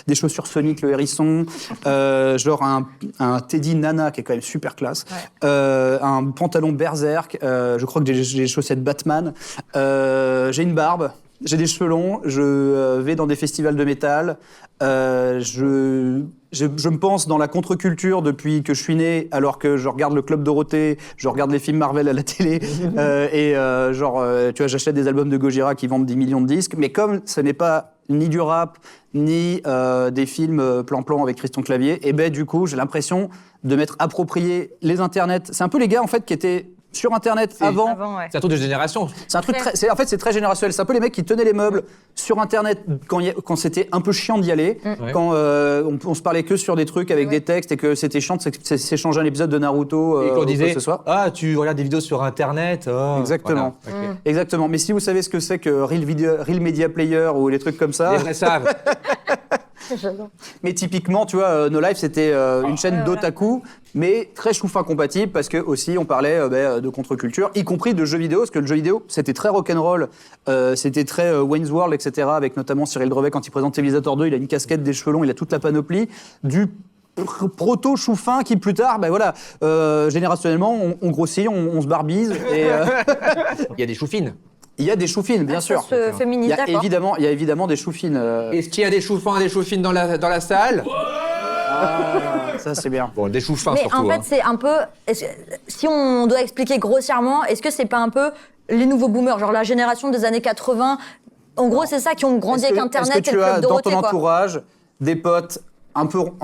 [SPEAKER 4] des chaussures Sonic le hérisson, genre un Teddy Nana qui est quand même super classe, un pantalon Berserk, je crois que j'ai des chaussettes Batman, j'ai une barbe. J'ai des cheveux longs, je vais dans des festivals de métal, je me pense dans la contre-culture depuis que je suis né, alors que je regarde le Club Dorothée, je regarde les films Marvel à la télé, tu vois, j'achète des albums de Gojira qui vendent 10 millions de disques, mais comme ce n'est pas ni du rap, ni des films plan-plan avec Christian Clavier, et ben du coup, j'ai l'impression de m'être approprié les internets. C'est un peu les gars, en fait, qui étaient sur Internet avant.
[SPEAKER 1] Ouais.
[SPEAKER 2] C'est un truc de génération.
[SPEAKER 4] C'est un truc en fait, c'est très générationnel. C'est un peu les mecs qui tenaient les meubles sur Internet quand c'était un peu chiant d'y aller, quand on se parlait que sur des trucs avec des textes et que c'était chiant de s'échanger un épisode de Naruto.
[SPEAKER 2] Et qu'on disait,
[SPEAKER 4] ce soir.
[SPEAKER 2] tu regardes des vidéos sur Internet.
[SPEAKER 4] Exactement.
[SPEAKER 2] Voilà. Ok.
[SPEAKER 4] Exactement. Mais si vous savez ce que c'est que Real Media Player ou les trucs comme ça.
[SPEAKER 2] Les vrais savent.
[SPEAKER 4] Mais typiquement, tu vois, No Life, c'était une chaîne d'otaku, mais très chouffin compatible, parce que aussi on parlait de contre-culture, y compris de jeux vidéo, parce que le jeu vidéo, c'était très rock'n'roll, c'était très Wayne's World, etc., avec notamment Cyril Drevet, quand il présente Civilisator 2, il a une casquette, des cheveux longs, il a toute la panoplie, du proto-chouffin qui plus tard, générationnellement, on grossit, on se barbise, et
[SPEAKER 2] Il y a des choufines.
[SPEAKER 4] il y a des chouffines, bien sûr.
[SPEAKER 1] Ça se féminise, d'accord.
[SPEAKER 4] Il y a évidemment des chouffines.
[SPEAKER 2] Est-ce qu'il y a des chouffins et des choufines dans la salle?
[SPEAKER 4] Ça, c'est bien.
[SPEAKER 2] Bon, des choufins
[SPEAKER 1] Mais
[SPEAKER 2] surtout.
[SPEAKER 1] en fait,
[SPEAKER 2] hein.
[SPEAKER 1] c'est un peu. Si on doit expliquer grossièrement, est-ce que c'est pas un peu les nouveaux boomers, genre la génération des années 80? En gros, c'est ça qui ont grandi avec Internet
[SPEAKER 4] Est-ce
[SPEAKER 1] et
[SPEAKER 4] que
[SPEAKER 1] le
[SPEAKER 4] tu as
[SPEAKER 1] club
[SPEAKER 4] dans
[SPEAKER 1] Dorothée,
[SPEAKER 4] ton
[SPEAKER 1] quoi.
[SPEAKER 4] entourage des potes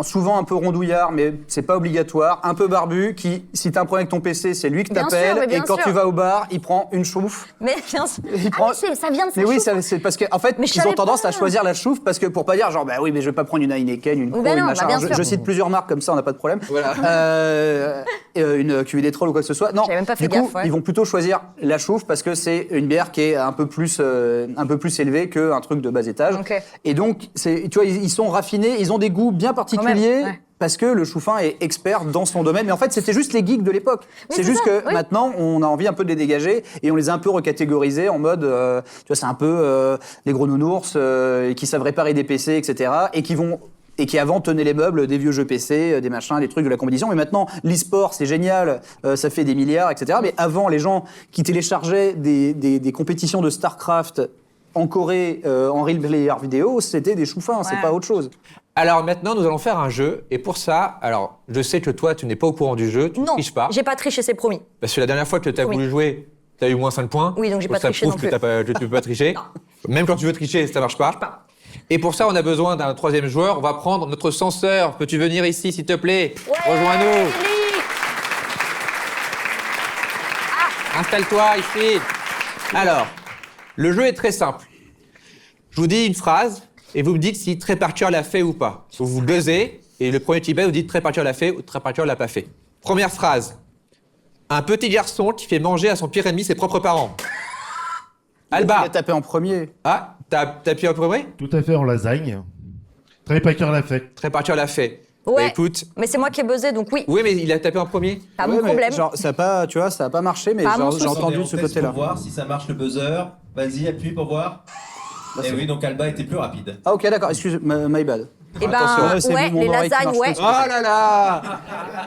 [SPEAKER 4] souvent un peu rondouillards, mais c'est pas obligatoire, un peu barbus, qui, si t'as un problème avec ton PC, c'est lui que
[SPEAKER 1] Bien sûr,
[SPEAKER 4] t'appelles,
[SPEAKER 1] mais
[SPEAKER 4] et
[SPEAKER 1] bien
[SPEAKER 4] quand
[SPEAKER 1] sûr.
[SPEAKER 4] tu vas au bar, il prend une chouffe.
[SPEAKER 1] Mais bien sûr.
[SPEAKER 4] Il prend-
[SPEAKER 1] Ça vient de sa
[SPEAKER 4] Mais oui,
[SPEAKER 1] chouffe.
[SPEAKER 4] c'est parce qu'en fait,
[SPEAKER 1] Mais je
[SPEAKER 4] ils ont
[SPEAKER 1] savais
[SPEAKER 4] tendance
[SPEAKER 1] pas.
[SPEAKER 4] à choisir la chouffe parce que pour pas dire genre bah oui, mais je vais pas prendre une Heineken, une Croix,
[SPEAKER 1] Ben
[SPEAKER 4] une
[SPEAKER 1] non,
[SPEAKER 4] machin.
[SPEAKER 1] bien
[SPEAKER 4] Je
[SPEAKER 1] sûr.
[SPEAKER 4] cite plusieurs marques comme ça, on n'a pas de problème.
[SPEAKER 2] Voilà.
[SPEAKER 4] Une QVD Troll ou quoi que ce soit. Non,
[SPEAKER 1] J'avais même pas fait
[SPEAKER 4] du coup,
[SPEAKER 1] gaffe, ouais.
[SPEAKER 4] ils vont plutôt choisir la chouffe parce que c'est une bière qui est un peu plus élevée qu'un truc de bas étage.
[SPEAKER 1] Ok.
[SPEAKER 4] Et donc, tu vois, ils sont raffinés, ils ont des goûts bien particuliers.
[SPEAKER 1] ouais.
[SPEAKER 4] Parce que le chouffin est expert dans son domaine. Mais en fait, c'était juste les geeks de l'époque.
[SPEAKER 1] Oui,
[SPEAKER 4] C'est
[SPEAKER 1] c'est
[SPEAKER 4] juste
[SPEAKER 1] ça,
[SPEAKER 4] que
[SPEAKER 1] oui.
[SPEAKER 4] maintenant, on a envie un peu de les dégager et on les a un peu recatégorisés en mode, tu vois, c'est un peu les gros nounours qui savent réparer des PC, etc. Et qui avant tenaient les meubles des vieux jeux PC, des machins, des trucs de la compétition. Mais maintenant, l'e-sport, c'est génial, ça fait des milliards, etc. Mais avant, les gens qui téléchargeaient des compétitions de StarCraft en Corée, en real player vidéo, c'était des chouffins, c'est
[SPEAKER 1] Ouais.
[SPEAKER 4] pas autre chose.
[SPEAKER 2] Alors maintenant, nous allons faire un jeu. Et pour ça, alors, je sais que toi, tu n'es pas au courant du jeu, tu ne
[SPEAKER 1] Non,
[SPEAKER 2] triches pas.
[SPEAKER 1] j'ai pas triché, c'est promis.
[SPEAKER 2] Parce que la dernière fois que tu as
[SPEAKER 1] Oui.
[SPEAKER 2] voulu jouer, tu as eu moins 5 points.
[SPEAKER 1] Oui, donc j'ai pas
[SPEAKER 2] ça
[SPEAKER 1] triché
[SPEAKER 2] prouve
[SPEAKER 1] non
[SPEAKER 2] que
[SPEAKER 1] plus.
[SPEAKER 2] que tu peux pas tricher. Même quand tu veux tricher, ça marche pas. Et pour ça, on a besoin d'un troisième joueur. On va prendre notre censeur. Peux-tu venir ici, s'il te plaît? Rejoins-nous. Installe-toi ici. Alors, le jeu est très simple. Je vous dis une phrase et vous me dites si Tréparture l'a fait ou pas. Vous vous buzzez et le premier qui buzz, vous dites Tréparture l'a fait ou Tréparture l'a pas fait. Première phrase. Un petit garçon qui fait manger à son pire ennemi ses propres parents.
[SPEAKER 4] Il
[SPEAKER 2] Alba.
[SPEAKER 4] a tapé en premier.
[SPEAKER 2] Ah, t'as appuyé un premier?
[SPEAKER 5] Tout à fait en lasagne. Tréparture l'a fait.
[SPEAKER 2] Tréparture l'a fait.
[SPEAKER 1] Ouais.
[SPEAKER 2] Bah, écoute.
[SPEAKER 1] Mais c'est moi qui ai buzzé, donc oui.
[SPEAKER 2] Oui, mais il a tapé en premier.
[SPEAKER 1] Pas
[SPEAKER 4] Ouais,
[SPEAKER 1] mon
[SPEAKER 4] mais
[SPEAKER 1] problème.
[SPEAKER 4] Genre, ça a pas, tu vois, ça a pas marché, mais
[SPEAKER 1] Pas à mon
[SPEAKER 4] genre, j'ai
[SPEAKER 1] sens.
[SPEAKER 4] entendu
[SPEAKER 7] On
[SPEAKER 4] de ce
[SPEAKER 7] teste
[SPEAKER 4] côté-là.
[SPEAKER 7] pour voir si ça marche le buzzer. Vas-y, appuie pour voir. Et oui, donc Alba était plus rapide.
[SPEAKER 4] Ah ok, d'accord, excuse, my bad.
[SPEAKER 1] Eh ben,
[SPEAKER 4] Attention, c'est
[SPEAKER 1] ouais,
[SPEAKER 4] mon
[SPEAKER 1] les
[SPEAKER 4] oreille qui
[SPEAKER 1] lasagnes,
[SPEAKER 4] marche
[SPEAKER 1] ouais.
[SPEAKER 4] plus.
[SPEAKER 2] Oh là là.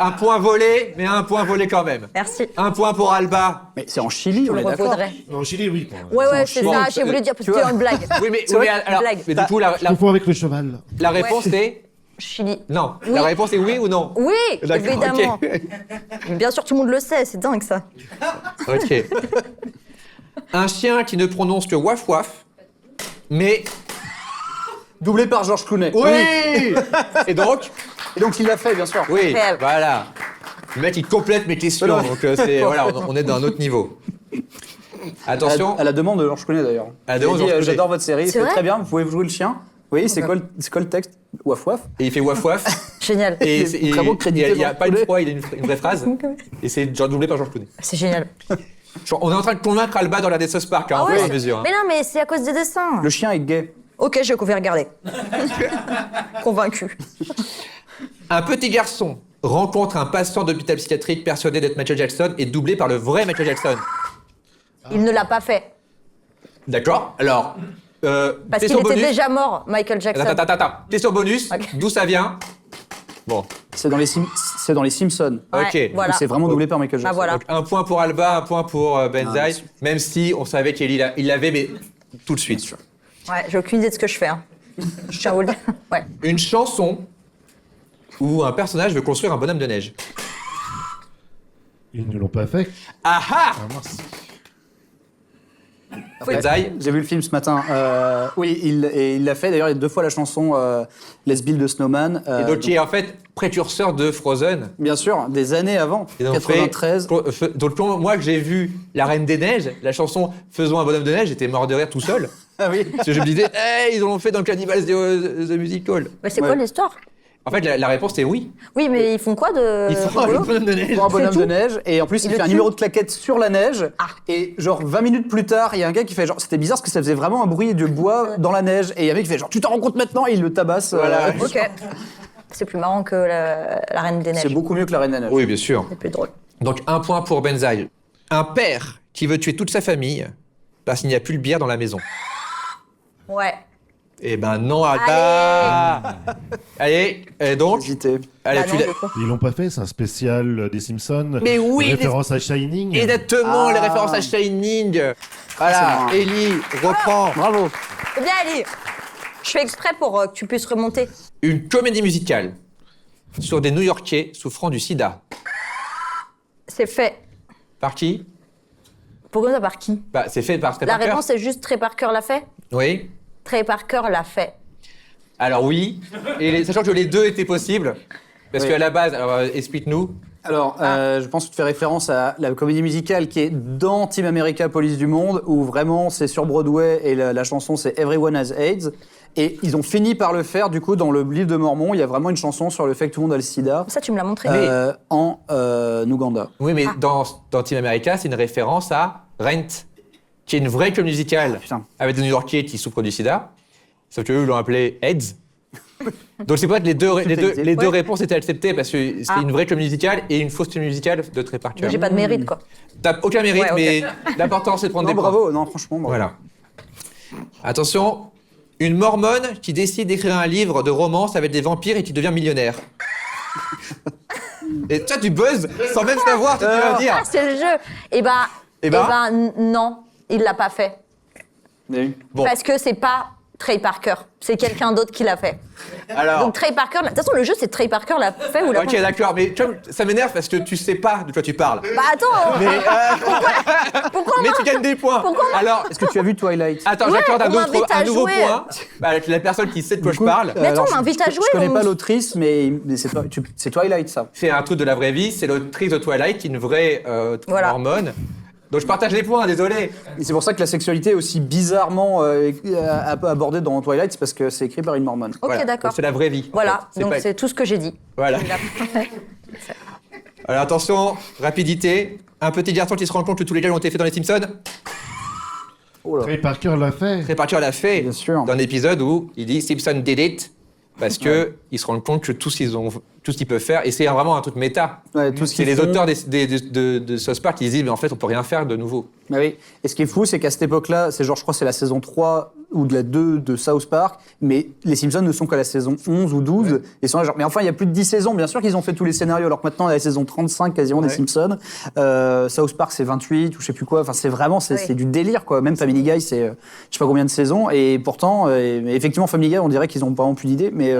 [SPEAKER 2] Un point volé, mais un point volé quand même.
[SPEAKER 1] Merci.
[SPEAKER 2] Un point pour Alba.
[SPEAKER 4] Mais c'est en Chili,
[SPEAKER 1] Je
[SPEAKER 4] on
[SPEAKER 1] le
[SPEAKER 4] est d'accord.
[SPEAKER 1] revaudrais.
[SPEAKER 5] En Chili, oui.
[SPEAKER 1] Ouais, ouais, c'est
[SPEAKER 2] Bon,
[SPEAKER 1] ça, j'ai voulu dire, parce que
[SPEAKER 4] tu
[SPEAKER 1] c'était
[SPEAKER 4] vois.
[SPEAKER 1] une blague.
[SPEAKER 2] Oui, mais,
[SPEAKER 1] C'est vrai,
[SPEAKER 2] alors,
[SPEAKER 1] blague.
[SPEAKER 2] mais du coup,
[SPEAKER 5] Je confonds avec le cheval.
[SPEAKER 2] la réponse est
[SPEAKER 1] Chili.
[SPEAKER 2] non.
[SPEAKER 1] Oui.
[SPEAKER 2] La réponse est oui ou non.
[SPEAKER 1] Oui,
[SPEAKER 2] D'accord,
[SPEAKER 1] évidemment.
[SPEAKER 2] ok.
[SPEAKER 1] Bien sûr, tout le monde le sait, c'est dingue ça.
[SPEAKER 2] Ok. Un chien qui ne prononce que waf waf, mais
[SPEAKER 4] Doublé par Georges Clooney.
[SPEAKER 2] oui. Et donc,
[SPEAKER 4] Et donc il l'a fait, bien sûr.
[SPEAKER 2] oui,
[SPEAKER 1] Incroyable.
[SPEAKER 2] voilà. Le mec il complète mes questions,
[SPEAKER 4] Voilà.
[SPEAKER 2] donc voilà, on est dans un autre niveau. Attention.
[SPEAKER 4] À la demande de Georges Clooney d'ailleurs.
[SPEAKER 2] À la
[SPEAKER 4] Il a
[SPEAKER 2] demande de
[SPEAKER 4] dit,
[SPEAKER 2] Georges Clooney.
[SPEAKER 4] j'adore votre série,
[SPEAKER 1] C'est
[SPEAKER 4] c'est
[SPEAKER 1] vrai
[SPEAKER 4] très bien, vous pouvez jouer le chien. Oui, c'est quoi le texte? Waf waf.
[SPEAKER 2] Et il fait waf waf.
[SPEAKER 1] Génial.
[SPEAKER 2] Et
[SPEAKER 4] Il est vraiment crédité
[SPEAKER 2] il y a
[SPEAKER 4] Georges
[SPEAKER 2] pas une
[SPEAKER 4] Clooney.
[SPEAKER 2] fois, il a une vraie phrase. Et c'est genre doublé par Georges Clooney.
[SPEAKER 1] C'est génial.
[SPEAKER 2] Genre, on est en train de convaincre Alba dans la des South Park, hein,
[SPEAKER 1] Ah
[SPEAKER 2] au
[SPEAKER 1] ouais,
[SPEAKER 2] fur et à mesure. hein.
[SPEAKER 1] Mais non, mais c'est à cause des dessins.
[SPEAKER 4] Le chien est gay.
[SPEAKER 1] Ok, je vais regarder. Convaincu.
[SPEAKER 2] Un petit garçon rencontre un patient d'hôpital psychiatrique persuadé d'être Michael Jackson et doublé par le vrai Michael Jackson.
[SPEAKER 1] Il ne l'a pas fait.
[SPEAKER 2] D'accord. Alors,
[SPEAKER 1] Parce qu'il
[SPEAKER 2] question
[SPEAKER 1] était
[SPEAKER 2] bonus.
[SPEAKER 1] déjà mort, Michael Jackson.
[SPEAKER 2] Attends. Question bonus.
[SPEAKER 1] Ok.
[SPEAKER 2] D'où ça vient? Bon.
[SPEAKER 4] C'est dans les Simpsons.
[SPEAKER 1] Ouais,
[SPEAKER 2] Ok.
[SPEAKER 1] voilà.
[SPEAKER 4] C'est vraiment doublé par Michael
[SPEAKER 1] Bah
[SPEAKER 4] Jackson.
[SPEAKER 1] voilà.
[SPEAKER 2] Donc un point pour Alba, un point pour Benzaï,
[SPEAKER 4] Ah,
[SPEAKER 2] même si on savait qu'il l'avait, mais tout de suite.
[SPEAKER 1] Ouais, j'ai aucune idée de ce que je fais. Hein. Je tiens à vous le dire. Ouais.
[SPEAKER 2] Une chanson où un personnage veut construire un bonhomme de neige.
[SPEAKER 5] Ils ne l'ont pas fait.
[SPEAKER 2] Ah ah!
[SPEAKER 5] Ah, mince.
[SPEAKER 2] Benzaï,
[SPEAKER 4] J'ai vu le film ce matin. Oui, il l'a fait. D'ailleurs, il y a 2 fois la chanson Les Billes de Snowman.
[SPEAKER 2] et donc qui est en fait précurseur de Frozen.
[SPEAKER 4] Bien sûr, des années avant,
[SPEAKER 2] Et donc,
[SPEAKER 4] 93.
[SPEAKER 2] donc quand moi que j'ai vu La Reine des Neiges, la chanson Faisons un bonhomme de neige, j'étais mort de rire tout seul.
[SPEAKER 4] Ah oui.
[SPEAKER 2] Parce que je me disais, hey, ils l'ont fait dans Cannibals the Musical.
[SPEAKER 1] Mais c'est
[SPEAKER 4] Ouais.
[SPEAKER 1] quoi l'histoire?
[SPEAKER 2] En fait, la réponse est oui.
[SPEAKER 1] Oui, mais ils font quoi de
[SPEAKER 2] Ils font un
[SPEAKER 1] rigolo
[SPEAKER 2] bonhomme de neige.
[SPEAKER 4] Pour un bonhomme
[SPEAKER 1] tout
[SPEAKER 4] de neige, et en plus, il
[SPEAKER 1] le
[SPEAKER 4] fait un
[SPEAKER 1] tue.
[SPEAKER 4] numéro de claquette sur la neige.
[SPEAKER 1] Ah.
[SPEAKER 4] Et genre 20 minutes plus tard, il y a un gars qui fait genre, c'était bizarre parce que ça faisait vraiment un bruit de bois dans la neige. Et il y a un mec qui fait genre, tu t'en rends compte maintenant? Et il le tabasse.
[SPEAKER 2] Voilà.
[SPEAKER 1] Ok. C'est plus marrant que la Reine des Neiges.
[SPEAKER 4] C'est beaucoup mieux que la Reine des Neiges.
[SPEAKER 2] Oui, bien sûr.
[SPEAKER 1] C'est plus drôle.
[SPEAKER 2] Donc, un point pour Benzaï. Un père qui veut tuer toute sa famille parce qu'il n'y a plus de bière dans la maison.
[SPEAKER 1] Ouais.
[SPEAKER 2] Eh ben non, Alba. Allez, et donc
[SPEAKER 4] Hésité.
[SPEAKER 2] allez,
[SPEAKER 1] Bah
[SPEAKER 2] tu
[SPEAKER 1] non,
[SPEAKER 2] l'as-
[SPEAKER 1] du coup.
[SPEAKER 5] Ils l'ont pas fait, c'est un spécial des Simpsons.
[SPEAKER 2] Mais oui,
[SPEAKER 5] Référence à Shining.
[SPEAKER 2] Exactement, les références à Shining. Voilà,
[SPEAKER 4] c'est
[SPEAKER 2] Ellie, reprend.
[SPEAKER 4] Bravo.
[SPEAKER 1] C'est bien, Ali. Je fais exprès pour que tu puisses remonter.
[SPEAKER 2] Une comédie musicale sur des New-Yorkais souffrant du sida.
[SPEAKER 1] C'est fait.
[SPEAKER 2] Par qui?
[SPEAKER 1] Pourquoi ça par qui?
[SPEAKER 2] Bah, c'est fait par Trey
[SPEAKER 1] La
[SPEAKER 2] Parker.
[SPEAKER 1] réponse est juste Trey Parker l'a fait.
[SPEAKER 2] Oui.
[SPEAKER 1] Trey Parker l'a fait.
[SPEAKER 2] Alors oui, sachant que les deux étaient possibles, parce
[SPEAKER 4] Oui.
[SPEAKER 2] qu'à la base, alors explique-nous.
[SPEAKER 4] Alors, je pense que tu fais référence à la comédie musicale qui est dans Team America, Police du Monde, où vraiment c'est sur Broadway et la chanson c'est Everyone Has AIDS. Et ils ont fini par le faire, du coup, dans le livre de Mormon, il y a vraiment une chanson sur le fait que tout le monde a le sida
[SPEAKER 1] Ça, tu me l'as montré.
[SPEAKER 4] en Ouganda.
[SPEAKER 2] Oui, mais dans Team America, c'est une référence à Rent, qui est une vraie comédie musicale
[SPEAKER 4] putain.
[SPEAKER 2] avec des New-Yorkais qui souffrent du sida. Sauf qu'eux, ils l'ont appelé AIDS. Donc c'est pas que les deux
[SPEAKER 1] Ouais.
[SPEAKER 2] réponses étaient acceptées parce que c'était une vraie comédie musicale et une fausse comédie musicale de Trey Parker.
[SPEAKER 1] J'ai pas de mérite, quoi.
[SPEAKER 2] T'as aucun mérite,
[SPEAKER 1] Ouais, ok.
[SPEAKER 2] mais l'important c'est de prendre
[SPEAKER 4] Non,
[SPEAKER 2] des points.
[SPEAKER 4] bravo, non, franchement, bravo.
[SPEAKER 2] Voilà. Attention, une mormone qui décide d'écrire un livre de romance avec des vampires et qui devient millionnaire. Et toi, tu buzzes sans même savoir ce que tu vas dire.
[SPEAKER 1] Ah, c'est le jeu. Eh ben, non, il l'a pas fait.
[SPEAKER 4] Oui.
[SPEAKER 2] Bon.
[SPEAKER 1] Parce que c'est pas Trey Parker. C'est quelqu'un d'autre qui l'a fait.
[SPEAKER 2] Alors,
[SPEAKER 1] Donc Trey Parker, de toute façon, le jeu, c'est Trey Parker l'a fait ou l'a
[SPEAKER 2] ok,
[SPEAKER 1] pas fait.
[SPEAKER 2] d'accord, mais tu vois, ça m'énerve parce que tu sais pas de quoi tu parles.
[SPEAKER 1] Bah attends, pourquoi
[SPEAKER 2] Mais tu gagnes des points.
[SPEAKER 1] Pourquoi
[SPEAKER 2] Alors,
[SPEAKER 4] Est-ce que tu as vu Twilight?
[SPEAKER 2] attends,
[SPEAKER 1] Ouais,
[SPEAKER 2] j'accorde
[SPEAKER 1] on m'invite à
[SPEAKER 2] un nouveau
[SPEAKER 1] jouer.
[SPEAKER 2] point. Bah, la personne qui sait de quoi
[SPEAKER 4] Du
[SPEAKER 2] je
[SPEAKER 4] coup,
[SPEAKER 2] parle.
[SPEAKER 1] Mais attends,
[SPEAKER 4] alors,
[SPEAKER 1] on m'invite à jouer,
[SPEAKER 4] Je connais
[SPEAKER 1] on-
[SPEAKER 4] pas l'autrice, mais c'est Twilight, ça.
[SPEAKER 2] C'est un truc de la vraie vie, c'est l'autrice de Twilight, qui est une vraie
[SPEAKER 1] Voilà.
[SPEAKER 2] mormone. Donc je partage les points, désolé.
[SPEAKER 4] Et c'est pour ça que la sexualité est aussi bizarrement abordée dans Twilight, c'est parce que c'est écrit par une mormone.
[SPEAKER 1] Ok,
[SPEAKER 2] Voilà.
[SPEAKER 1] d'accord.
[SPEAKER 2] Donc, c'est la vraie vie.
[SPEAKER 1] Voilà,
[SPEAKER 2] C'est
[SPEAKER 1] donc
[SPEAKER 2] pas-
[SPEAKER 1] c'est tout ce que j'ai dit.
[SPEAKER 2] Voilà.
[SPEAKER 1] Il a-
[SPEAKER 2] Alors attention, rapidité. Un petit garçon qui se rend compte que tous les gars ont été faits dans les Simpsons.
[SPEAKER 4] Oh là.
[SPEAKER 5] Trey Parker l'a fait.
[SPEAKER 2] Trey Parker l'a fait
[SPEAKER 4] Bien sûr.
[SPEAKER 2] dans l'épisode où il dit Simpson did it parce que ils se rendent compte que tout ce qu'ils peuvent faire, et c'est vraiment un truc méta.
[SPEAKER 4] Ouais, tout ce
[SPEAKER 2] C'est
[SPEAKER 4] qu'ils
[SPEAKER 2] les
[SPEAKER 4] font.
[SPEAKER 2] auteurs de South Park qui disent mais en fait on peut rien faire de nouveau.
[SPEAKER 4] Bah oui. Et ce qui est fou, c'est qu'à cette époque-là, c'est genre, je crois, que c'est la saison 3 ou de la 2 de South Park, mais les Simpsons ne sont qu'à la saison 11 ou 12. Et sont là, genre, mais enfin, il y a plus de 10 saisons. Bien sûr qu'ils ont fait tous les scénarios, alors que maintenant, on est à la saison 35 quasiment des Simpsons. South Park, c'est 28 ou je sais plus quoi. Enfin, c'est vraiment, c'est du délire, quoi. Même Family Guy, c'est je sais pas combien de saisons. Et pourtant, mais effectivement, Family Guy, on dirait qu'ils ont pas vraiment plus d'idées, mais.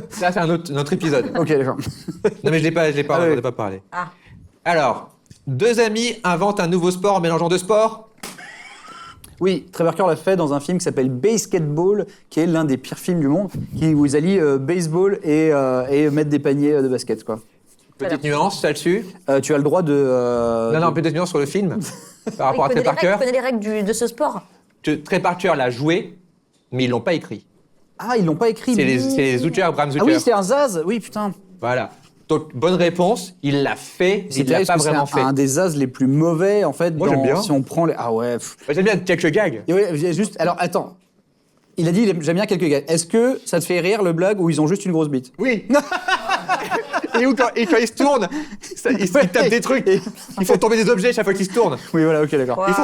[SPEAKER 2] Ça c'est un autre épisode.
[SPEAKER 4] Ok, d'accord.
[SPEAKER 2] Non mais je l'ai pas,
[SPEAKER 4] Ah oui.
[SPEAKER 2] on n'a pas parlé.
[SPEAKER 1] Ah.
[SPEAKER 2] Alors, deux amis inventent un nouveau sport en mélangeant deux sports.
[SPEAKER 4] Oui, Trey Parker l'a fait dans un film qui s'appelle Basketball, qui est l'un des pires films du monde, où ils allient baseball et mettre des paniers de basket, quoi.
[SPEAKER 2] Petite nuance là-dessus.
[SPEAKER 4] Tu as le droit de.
[SPEAKER 2] Non, petite nuance sur le film par rapport à Trey
[SPEAKER 1] Il
[SPEAKER 2] Parker.
[SPEAKER 1] connaît les règles de ce sport.
[SPEAKER 2] Que Trey Parker l'a joué, mais ils l'ont pas écrit.
[SPEAKER 4] Ah, ils l'ont pas écrit.
[SPEAKER 2] C'est les Zucker, Bram Zucker.
[SPEAKER 4] Ah oui, c'est un Zaz. Oui, putain.
[SPEAKER 2] Voilà. Donc, bonne réponse, il l'a fait, mais il l'a
[SPEAKER 4] terrible
[SPEAKER 2] pas
[SPEAKER 4] parce que
[SPEAKER 2] vraiment
[SPEAKER 4] c'est
[SPEAKER 2] fait.
[SPEAKER 4] un des Zaz les plus mauvais, en fait.
[SPEAKER 2] Moi, j'aime bien.
[SPEAKER 4] Si on prend les. Ah ouais.
[SPEAKER 2] Moi, j'aime bien quelques gags.
[SPEAKER 4] Et ouais, juste. Alors, attends. Il a dit, j'aime bien quelques gars. Est-ce que ça te fait rire le blague où ils ont juste une grosse bite?
[SPEAKER 2] Oui. et quand il se tourne, il tape des trucs. Il faut tomber des objets chaque fois qu'il se tourne.
[SPEAKER 4] Oui, voilà, ok, d'accord.
[SPEAKER 2] Il faut,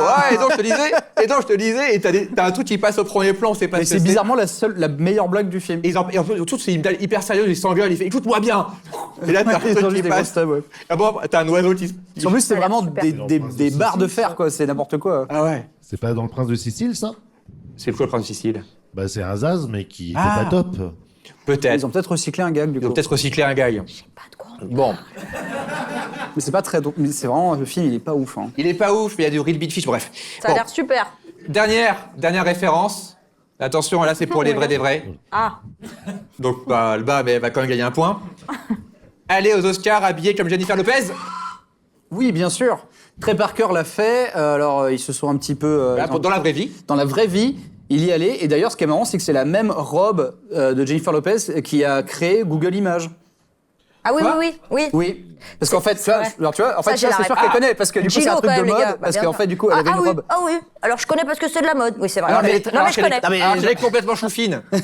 [SPEAKER 2] et donc je te disais, et t'as un truc qui passe au premier plan, on sait pas
[SPEAKER 4] Mais
[SPEAKER 2] ce que
[SPEAKER 4] c'est bizarrement la meilleure blague du film.
[SPEAKER 2] Et en plus, c'est hyper sérieux, il s'engueule, il fait écoute-moi bien. Et là, t'as un
[SPEAKER 4] Ils ont
[SPEAKER 2] truc
[SPEAKER 4] juste
[SPEAKER 2] qui
[SPEAKER 4] des
[SPEAKER 2] passe.
[SPEAKER 4] grosses tables, ouais.
[SPEAKER 2] Ah bon, t'as un oiseau qui.
[SPEAKER 4] En plus, c'est
[SPEAKER 1] Ça a l'air
[SPEAKER 4] vraiment
[SPEAKER 1] super.
[SPEAKER 4] des barres de fer, quoi. C'est n'importe quoi.
[SPEAKER 2] Ah ouais.
[SPEAKER 5] C'est pas dans le Prince de Sicile, ça?
[SPEAKER 2] C'est le Prince de Sicile.
[SPEAKER 5] Bah, c'est un Zaz, mais qui était
[SPEAKER 2] Ah.
[SPEAKER 5] pas top.
[SPEAKER 2] Peut-être.
[SPEAKER 4] Ils ont peut-être recyclé un gag, du
[SPEAKER 2] Ils ont
[SPEAKER 4] coup.
[SPEAKER 2] peut-être recyclé un gag.
[SPEAKER 1] Pas de quoi.
[SPEAKER 2] Bon,
[SPEAKER 4] Mais c'est pas très drôle. Mais c'est vraiment, le film, il est pas ouf. Hein.
[SPEAKER 2] il est pas ouf, mais il y a du real big fish, bref.
[SPEAKER 1] Ça a
[SPEAKER 2] Bon,
[SPEAKER 1] l'air super.
[SPEAKER 2] dernière référence. Attention, là c'est pour les vrais des vrais.
[SPEAKER 1] Ah,
[SPEAKER 2] Donc bah, Alba, mais elle va quand même gagner un point. Aller aux Oscars habillée comme Jennifer Lopez.
[SPEAKER 4] Oui, bien sûr. Trey Parker l'a fait. Alors, ils se sont un petit peu.
[SPEAKER 2] Voilà,
[SPEAKER 4] ils ont-
[SPEAKER 2] dans la vraie vie.
[SPEAKER 4] Dans la vraie vie, Il y allait, et d'ailleurs, ce qui est marrant, c'est que c'est la même robe de Jennifer Lopez qui a créé Google Images.
[SPEAKER 1] Ah oui,
[SPEAKER 2] Quoi
[SPEAKER 1] oui, oui.
[SPEAKER 4] Oui, parce qu'en fait,
[SPEAKER 1] c'est
[SPEAKER 4] ça,
[SPEAKER 1] vrai.
[SPEAKER 4] alors, tu vois, en
[SPEAKER 1] Ça,
[SPEAKER 4] fait,
[SPEAKER 1] j'ai
[SPEAKER 4] ça,
[SPEAKER 1] la
[SPEAKER 4] c'est sûr
[SPEAKER 1] ref.
[SPEAKER 4] qu'elle connaît, parce que du coup, c'est
[SPEAKER 1] Gilo,
[SPEAKER 4] un truc
[SPEAKER 1] quand
[SPEAKER 4] de
[SPEAKER 1] même, les
[SPEAKER 4] mode,
[SPEAKER 1] gars, bah,
[SPEAKER 4] parce
[SPEAKER 1] bien
[SPEAKER 4] qu'en
[SPEAKER 1] sûr.
[SPEAKER 4] fait, du coup, elle avait une
[SPEAKER 1] oui.
[SPEAKER 4] robe.
[SPEAKER 1] Ah oui, alors je connais parce que c'est de la mode. Oui, c'est vrai.
[SPEAKER 2] Alors,
[SPEAKER 1] non, mais je connais.
[SPEAKER 2] Alors qu'elle est complètement choufine.
[SPEAKER 1] Ouais.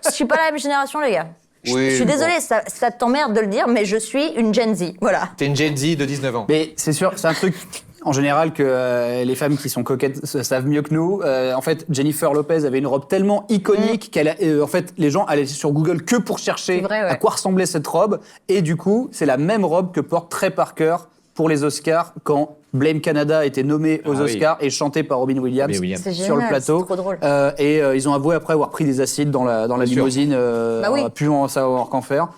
[SPEAKER 1] Je suis pas la même génération, les gars.
[SPEAKER 2] Oui,
[SPEAKER 1] Je suis
[SPEAKER 2] bon.
[SPEAKER 1] désolée, ça t'emmerde de le dire, mais je suis une Gen Z. Voilà.
[SPEAKER 2] T'es une Gen Z de 19 ans.
[SPEAKER 4] Mais c'est sûr, c'est un truc en général que les femmes qui sont coquettes savent mieux que nous. En fait, Jennifer Lopez avait une robe tellement iconique qu'elle, en fait, les gens allaient sur Google que pour chercher
[SPEAKER 1] C'est vrai, ouais.
[SPEAKER 4] à quoi ressemblait cette robe. Et du coup, c'est la même robe que porte Trey Parker pour les Oscars quand Blame Canada était nommé aux
[SPEAKER 2] Ah oui.
[SPEAKER 4] Oscars et chanté par Robin Williams,
[SPEAKER 2] Robin Williams.
[SPEAKER 1] C'est
[SPEAKER 4] sur le
[SPEAKER 1] génial,
[SPEAKER 4] plateau.
[SPEAKER 1] c'est trop drôle.
[SPEAKER 4] Ils ont avoué après avoir pris des acides dans la
[SPEAKER 2] Bien sûr.
[SPEAKER 4] limousine,
[SPEAKER 1] Bah oui.
[SPEAKER 4] plus en savoir qu'en faire.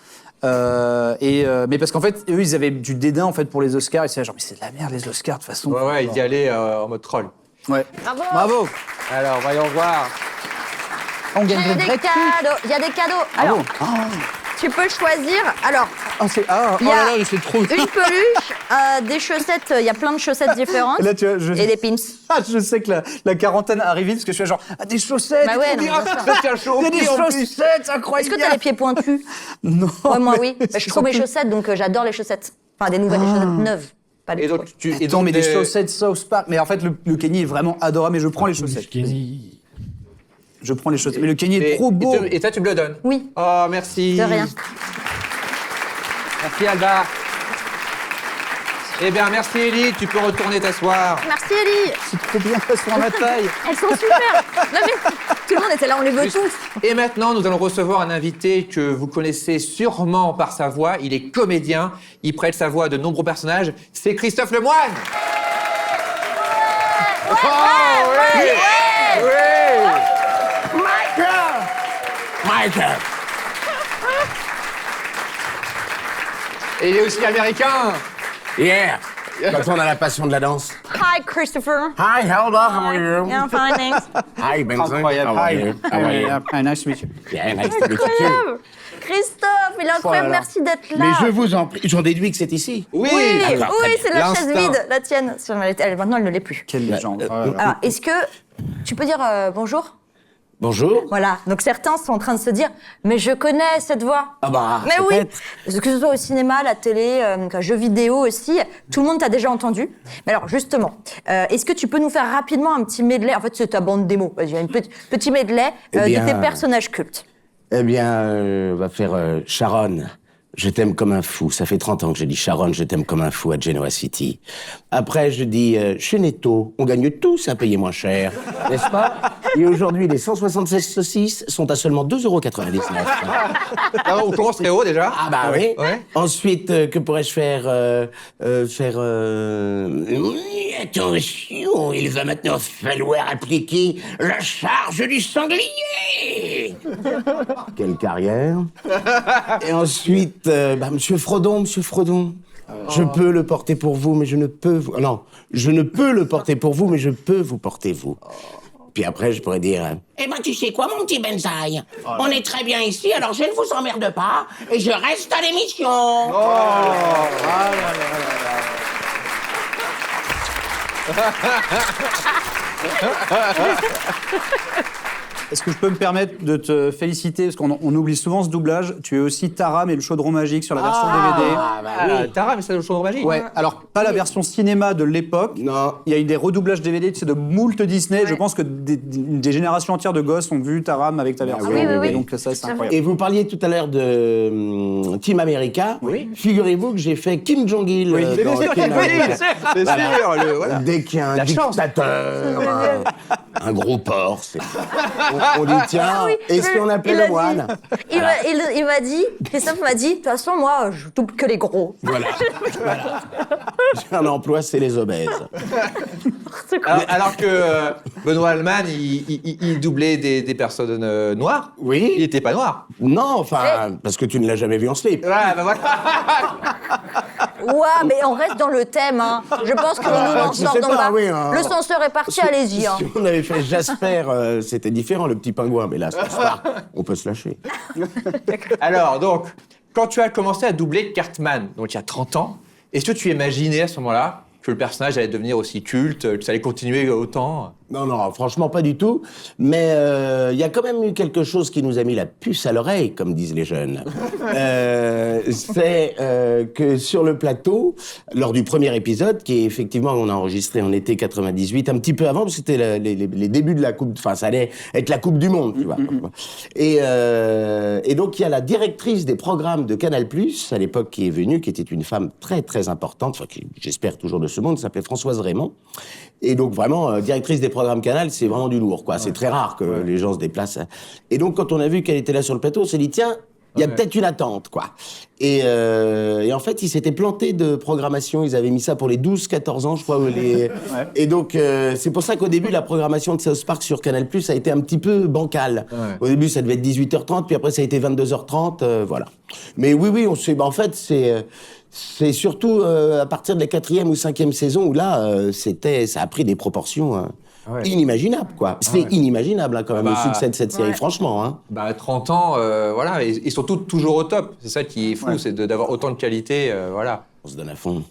[SPEAKER 4] Mais parce qu'en fait, eux, ils avaient du dédain en fait pour les Oscars. Ils disaient genre, mais c'est de la merde les Oscars de toute façon.
[SPEAKER 2] Ouais, il y allait en mode troll.
[SPEAKER 4] Ouais.
[SPEAKER 1] Bravo.
[SPEAKER 4] Bravo.
[SPEAKER 2] Alors, voyons voir.
[SPEAKER 4] On
[SPEAKER 1] Il y
[SPEAKER 4] gagne
[SPEAKER 1] a
[SPEAKER 4] des
[SPEAKER 1] des
[SPEAKER 4] vrais trucs.
[SPEAKER 1] cadeaux. Il y a des cadeaux. Alors, tu peux choisir. Alors, il y a
[SPEAKER 2] c'est trop.
[SPEAKER 1] une peluche, des chaussettes. Il y a plein de chaussettes différentes.
[SPEAKER 4] Et là, tu vois,
[SPEAKER 1] Et des pins.
[SPEAKER 4] je sais que la quarantaine arrive vite parce que je suis genre des chaussettes.
[SPEAKER 1] Bah ouais, non, mais bien sûr.
[SPEAKER 4] Il y a des chaussettes
[SPEAKER 1] Est-ce
[SPEAKER 4] incroyables.
[SPEAKER 1] que t'as les pieds pointus?
[SPEAKER 4] Non.
[SPEAKER 1] Ouais, moi oui. Bah, je
[SPEAKER 4] Ils
[SPEAKER 1] trouve
[SPEAKER 4] sont
[SPEAKER 1] mes
[SPEAKER 4] plus-
[SPEAKER 1] chaussettes, donc j'adore les chaussettes. Enfin, des nouvelles, des chaussettes neuves. Pas des
[SPEAKER 2] Et donc,
[SPEAKER 4] Attends, mais des chaussettes South Park. Mais en fait, le Kenny est vraiment adorable. Mais je prends les chaussettes.
[SPEAKER 5] Kenny.
[SPEAKER 4] Je prends les chaussettes. Mais le Kenny est trop beau.
[SPEAKER 2] Et ça, tu me le donnes.
[SPEAKER 1] Oui.
[SPEAKER 2] Oh, merci.
[SPEAKER 1] De rien.
[SPEAKER 2] Merci, Alba. Eh bien, merci, Ellie. Tu peux retourner t'asseoir.
[SPEAKER 1] Merci Ellie.
[SPEAKER 4] C'est trop bien, elles sont à ma taille.
[SPEAKER 1] Elles sont super. Non mais tout le monde était là, on les veut tous.
[SPEAKER 2] Et maintenant, nous allons recevoir un invité que vous connaissez sûrement par sa voix. Il est comédien. Il prête sa voix à de nombreux personnages. C'est Christophe Lemoine. Michael. Et il est aussi américain.
[SPEAKER 8] Yeah! Quand on a la passion de la danse.
[SPEAKER 1] Hi Christopher.
[SPEAKER 8] Hi, Helda, how are you?
[SPEAKER 1] Yeah, I'm fine, thanks.
[SPEAKER 8] Hi, Benson.
[SPEAKER 4] Incroyable.
[SPEAKER 8] How are you? How are you?
[SPEAKER 4] Hi, nice to meet you.
[SPEAKER 8] Yeah, nice to meet you too.
[SPEAKER 1] Incroyable. Christophe, il est incroyable,
[SPEAKER 4] Voilà.
[SPEAKER 1] merci d'être là.
[SPEAKER 8] Mais je vous en prie, j'en déduis que c'est ici.
[SPEAKER 2] Oui.
[SPEAKER 1] Oui,
[SPEAKER 8] D'accord, très
[SPEAKER 1] oui,
[SPEAKER 8] bien.
[SPEAKER 1] c'est la chaise
[SPEAKER 2] L'instinct.
[SPEAKER 1] vide, la tienne. Maintenant, elle ne l'est plus.
[SPEAKER 4] Quelle légende.
[SPEAKER 1] Alors, est-ce que tu peux dire bonjour?
[SPEAKER 8] Bonjour.
[SPEAKER 1] Voilà, donc certains sont en train de se dire « Mais je connais cette voix !»
[SPEAKER 8] Ah bah,
[SPEAKER 1] Mais oui,
[SPEAKER 8] peut-être.
[SPEAKER 1] que ce soit au cinéma, à la télé, jeux vidéo aussi, tout le monde t'a déjà entendu. Mais alors justement, est-ce que tu peux nous faire rapidement un petit medley? En fait, c'est ta bande démo. Vas-y, un petit medley
[SPEAKER 8] Eh bien,
[SPEAKER 1] de tes personnages cultes.
[SPEAKER 8] Eh bien, on va faire Sharon. Je t'aime comme un fou. Ça fait 30 ans que je dis Sharon, je t'aime comme un fou à Genoa City. Après, je dis Chenetto. On gagne tous à payer moins cher, n'est-ce pas? Et aujourd'hui, les 176 saucisses sont à seulement 2,99 €.
[SPEAKER 2] Ah, on commence très haut déjà.
[SPEAKER 8] Ah bah oui.
[SPEAKER 2] Ouais.
[SPEAKER 8] Ensuite, que pourrais-je faire oui, attention, il va maintenant falloir appliquer la charge du sanglier. Quelle carrière. Et ensuite, Monsieur Frodon. Je peux le porter pour vous, mais je ne peux vous... Non, je ne peux le porter pour vous, mais je peux vous porter vous. Puis après, je pourrais dire... Eh ben, tu sais quoi, mon petit Benzaï? On est très bien ici, alors je ne vous emmerde pas, et je reste à l'émission.
[SPEAKER 4] Est-ce que je peux me permettre de te féliciter, parce qu'on oublie souvent ce doublage, tu es aussi Taram et le chaudron magique sur la version DVD.
[SPEAKER 8] Ah, bah
[SPEAKER 2] Ah,
[SPEAKER 8] oui.
[SPEAKER 2] Tara, mais c'est le chaudron magique.
[SPEAKER 4] Ouais, alors pas la version cinéma de l'époque.
[SPEAKER 8] Non.
[SPEAKER 4] Il y a eu des redoublages DVD, tu sais, de moult Disney. Je pense que des générations entières de gosses ont vu Taram avec ta version.
[SPEAKER 1] oui, oui, oui.
[SPEAKER 4] Et donc ça, c'est incroyable.
[SPEAKER 8] Et vous parliez tout à l'heure de Team America. Oui. Figurez-vous que j'ai fait Kim Jong-il dans Team America.
[SPEAKER 2] C'est sûr. Voilà.
[SPEAKER 8] Dès qu'il y a un
[SPEAKER 2] La chance.
[SPEAKER 8] dictateur, un gros porc, on dit tiens, et si on appelait
[SPEAKER 1] il
[SPEAKER 8] le
[SPEAKER 1] a
[SPEAKER 8] moine?
[SPEAKER 1] Il m'a dit, Christophe m'a dit, de toute façon, moi, je double que les gros.
[SPEAKER 8] Voilà. J'ai un emploi, c'est les obèses.
[SPEAKER 2] Alors que Benoît Alman, il doublait des personnes noires.
[SPEAKER 8] Oui.
[SPEAKER 2] Il n'était pas noir.
[SPEAKER 8] Non, enfin, parce que tu ne l'as jamais vu en slip.
[SPEAKER 2] Ouais, bah voilà.
[SPEAKER 1] Ouais, mais on reste dans le thème, hein. Je pense que nous n'en
[SPEAKER 8] je sais
[SPEAKER 1] sortons
[SPEAKER 8] pas,
[SPEAKER 1] pas.
[SPEAKER 8] oui, hein.
[SPEAKER 1] Le censeur est parti, allez-y. Hein.
[SPEAKER 8] Si on avait fait Jasper, c'était différent, le petit pingouin, mais là, ce soir, on peut se lâcher.
[SPEAKER 2] Alors, donc, quand tu as commencé à doubler Cartman, donc il y a 30 ans, est-ce que tu imaginais à ce moment-là que le personnage allait devenir aussi culte, que ça allait continuer autant?
[SPEAKER 8] Non, franchement, pas du tout. Mais il y a quand même eu quelque chose qui nous a mis la puce à l'oreille, comme disent les jeunes. C'est que sur le plateau, lors du premier épisode, qui est effectivement, on a enregistré en été 98, un petit peu avant, parce que c'était les débuts de la Coupe, enfin, ça allait être la Coupe du Monde, tu vois. Et donc, il y a la directrice des programmes de Canal+, à l'époque, qui est venue, qui était une femme très, très importante, enfin, qui, j'espère, toujours de ce monde, s'appelait Françoise Raymond. Et donc, vraiment, directrice des programmes Canal, c'est vraiment du lourd, quoi. C'est très rare que les gens se déplacent. Et donc, quand on a vu qu'elle était là sur le plateau, on s'est dit, tiens, il y a peut-être une attente, quoi. Et en fait, ils s'étaient plantés de programmation. Ils avaient mis ça pour les 12-14 ans, je crois. Et donc, c'est pour ça qu'au début, la programmation de South Park sur Canal+, a été un petit peu bancale. Au début, ça devait être 18h30, puis après, ça a été 22h30, voilà. Mais oui, on sait... en fait, c'est surtout à partir de la 4e ou 5e saison où là, ça a pris des proportions inimaginables, quoi. C'est inimaginable, hein, quand même, le succès de cette série, franchement. Hein.
[SPEAKER 2] 30 ans, voilà, et ils sont tous toujours au top. C'est ça qui est fou, c'est d'avoir autant de qualité, voilà.
[SPEAKER 8] On se donne à fond.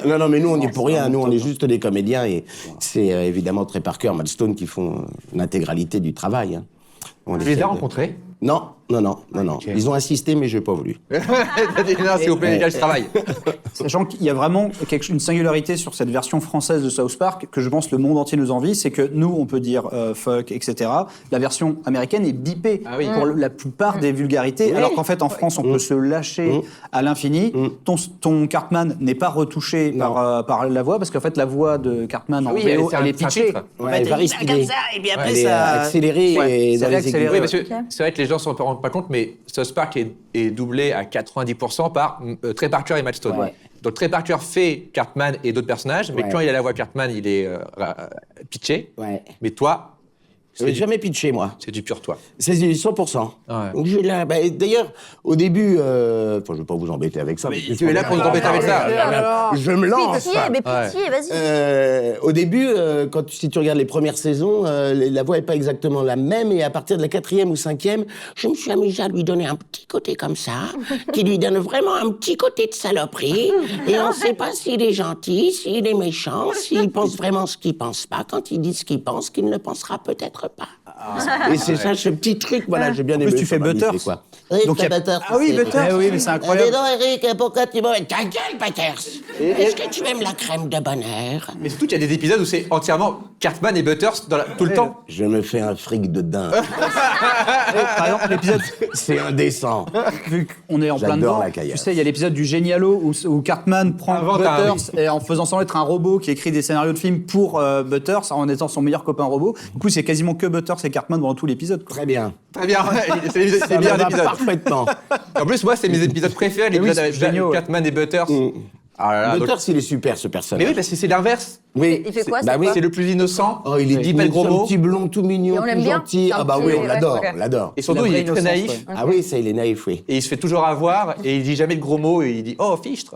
[SPEAKER 8] non, mais nous, on n'y est pour rien. Nous, on est juste des comédiens et c'est évidemment Trey Parker, Matt Stone qui font l'intégralité du travail. Hein.
[SPEAKER 2] Tu les as rencontrés ?
[SPEAKER 8] Non. Ils ont insisté, mais je n'ai pas voulu.
[SPEAKER 2] T'as dit non, s'il vous plaît, les gars, je travaille.
[SPEAKER 4] Sachant qu'il y a vraiment une singularité sur cette version française de South Park que je pense le monde entier nous envie, c'est que nous, on peut dire fuck, etc. La version américaine est bipée pour la plupart des vulgarités, alors qu'en fait, en France, on peut se lâcher à l'infini. Ton Cartman n'est pas retouché par la voix, parce qu'en fait, la voix de Cartman en VO, elle est pitchée.
[SPEAKER 8] Elle va respirer.
[SPEAKER 4] Et puis après,
[SPEAKER 8] elle est accélérée et dans les aigus.
[SPEAKER 2] Oui, parce que c'est vrai que les gens ne s'en rendent pas compte, mais South Park est doublé à 90% par Trey Parker et Matt Stone. Ouais. Donc Trey Parker fait Cartman et d'autres personnages, mais quand il a la voix Cartman, il est pitché. Ouais. Mais toi...
[SPEAKER 8] Je n'ai jamais pitché, moi.
[SPEAKER 2] C'est du pur toi.
[SPEAKER 8] C'est du 100%. Ouais. Donc, d'ailleurs, au début... je ne vais pas vous embêter avec ça.
[SPEAKER 2] Mais tu es là pour nous embêter avec ça.
[SPEAKER 8] Je me lance.
[SPEAKER 1] Pitié, vas-y.
[SPEAKER 8] Au début, si tu regardes les premières saisons, la voix n'est pas exactement la même. Et à partir de la 4e ou 5e, je me suis amusé à lui donner un petit côté comme ça, qui lui donne vraiment un petit côté de saloperie. Et on ne sait pas s'il est gentil, s'il est méchant, s'il pense vraiment ce qu'il ne pense pas. Quand il dit ce qu'il pense, qu'il ne pensera peut-être pas. Et c'est ça, ce petit truc, voilà, j'ai bien aimé.
[SPEAKER 4] En plus, tu fais Butters.
[SPEAKER 8] Donc, Butters.
[SPEAKER 4] Ah oui, Butters. Oui, mais c'est incroyable.
[SPEAKER 8] Dis donc, Eric, pourquoi tu m'as... Ta gueule, Butters. Est-ce que tu aimes la crème de bonheur?
[SPEAKER 2] Mais surtout, il y a des épisodes où c'est entièrement Cartman et Butters tout le temps.
[SPEAKER 8] Je me fais un fric de dingue.
[SPEAKER 4] Par exemple, l'épisode...
[SPEAKER 8] C'est indécent.
[SPEAKER 4] Vu qu'on est en plein dedans, tu sais, il y a l'épisode du Génialo où Cartman prend Butters et en faisant semblant être un robot qui écrit des scénarios de films pour Butters en étant son meilleur copain robot. Du coup, c'est quasiment que Butters et Cartman pendant tout l'épisode.
[SPEAKER 8] Très bien.
[SPEAKER 2] Très bien. C'est les meilleurs épisodes.
[SPEAKER 8] Parfaitement.
[SPEAKER 2] En plus, moi, c'est mes épisodes préférés, l'épisode avec Cartman et Butters.
[SPEAKER 8] Ah là là, Butters, il est super, ce personnage.
[SPEAKER 2] Mais oui, parce que c'est l'inverse.
[SPEAKER 8] Oui.
[SPEAKER 1] Il fait quoi,
[SPEAKER 2] c'est le plus innocent.
[SPEAKER 8] Oh, il dit pas de gros mots. Un petit blond tout mignon, tout gentil. Ah bah oui, on l'adore, on l'adore.
[SPEAKER 2] Et surtout, il est très naïf.
[SPEAKER 8] Ah oui, ça, il est naïf, oui.
[SPEAKER 2] Et il se fait toujours avoir, et il dit jamais de gros mots, et il dit « Oh, fichtre !»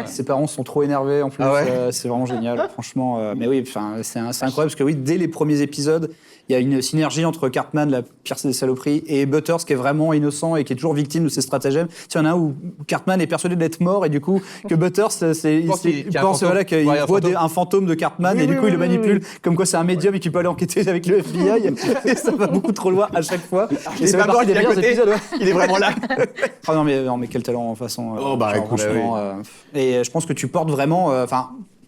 [SPEAKER 4] Ses parents sont trop énervés, en plus. C'est vraiment génial, franchement. Mais oui, c'est incroyable, parce que oui, dès les premiers épisodes, il y a une synergie entre Cartman, la pire des saloperies, et Butters, qui est vraiment innocent et qui est toujours victime de ses stratagèmes. Il y en a un où Cartman est persuadé d'être mort, et du coup, que Butters, il pense qu'il voit un fantôme de Cartman, et du coup, il le manipule, comme quoi c'est un médium et qu'il peut aller enquêter avec le FBI. Et ça va beaucoup trop loin à chaque fois.
[SPEAKER 2] Et c'est pas mort, il est à côté. Il est vraiment là.
[SPEAKER 4] Ah non, mais quel talent, en façon.
[SPEAKER 8] Oh, bah, écoute,
[SPEAKER 4] et je pense que tu portes vraiment...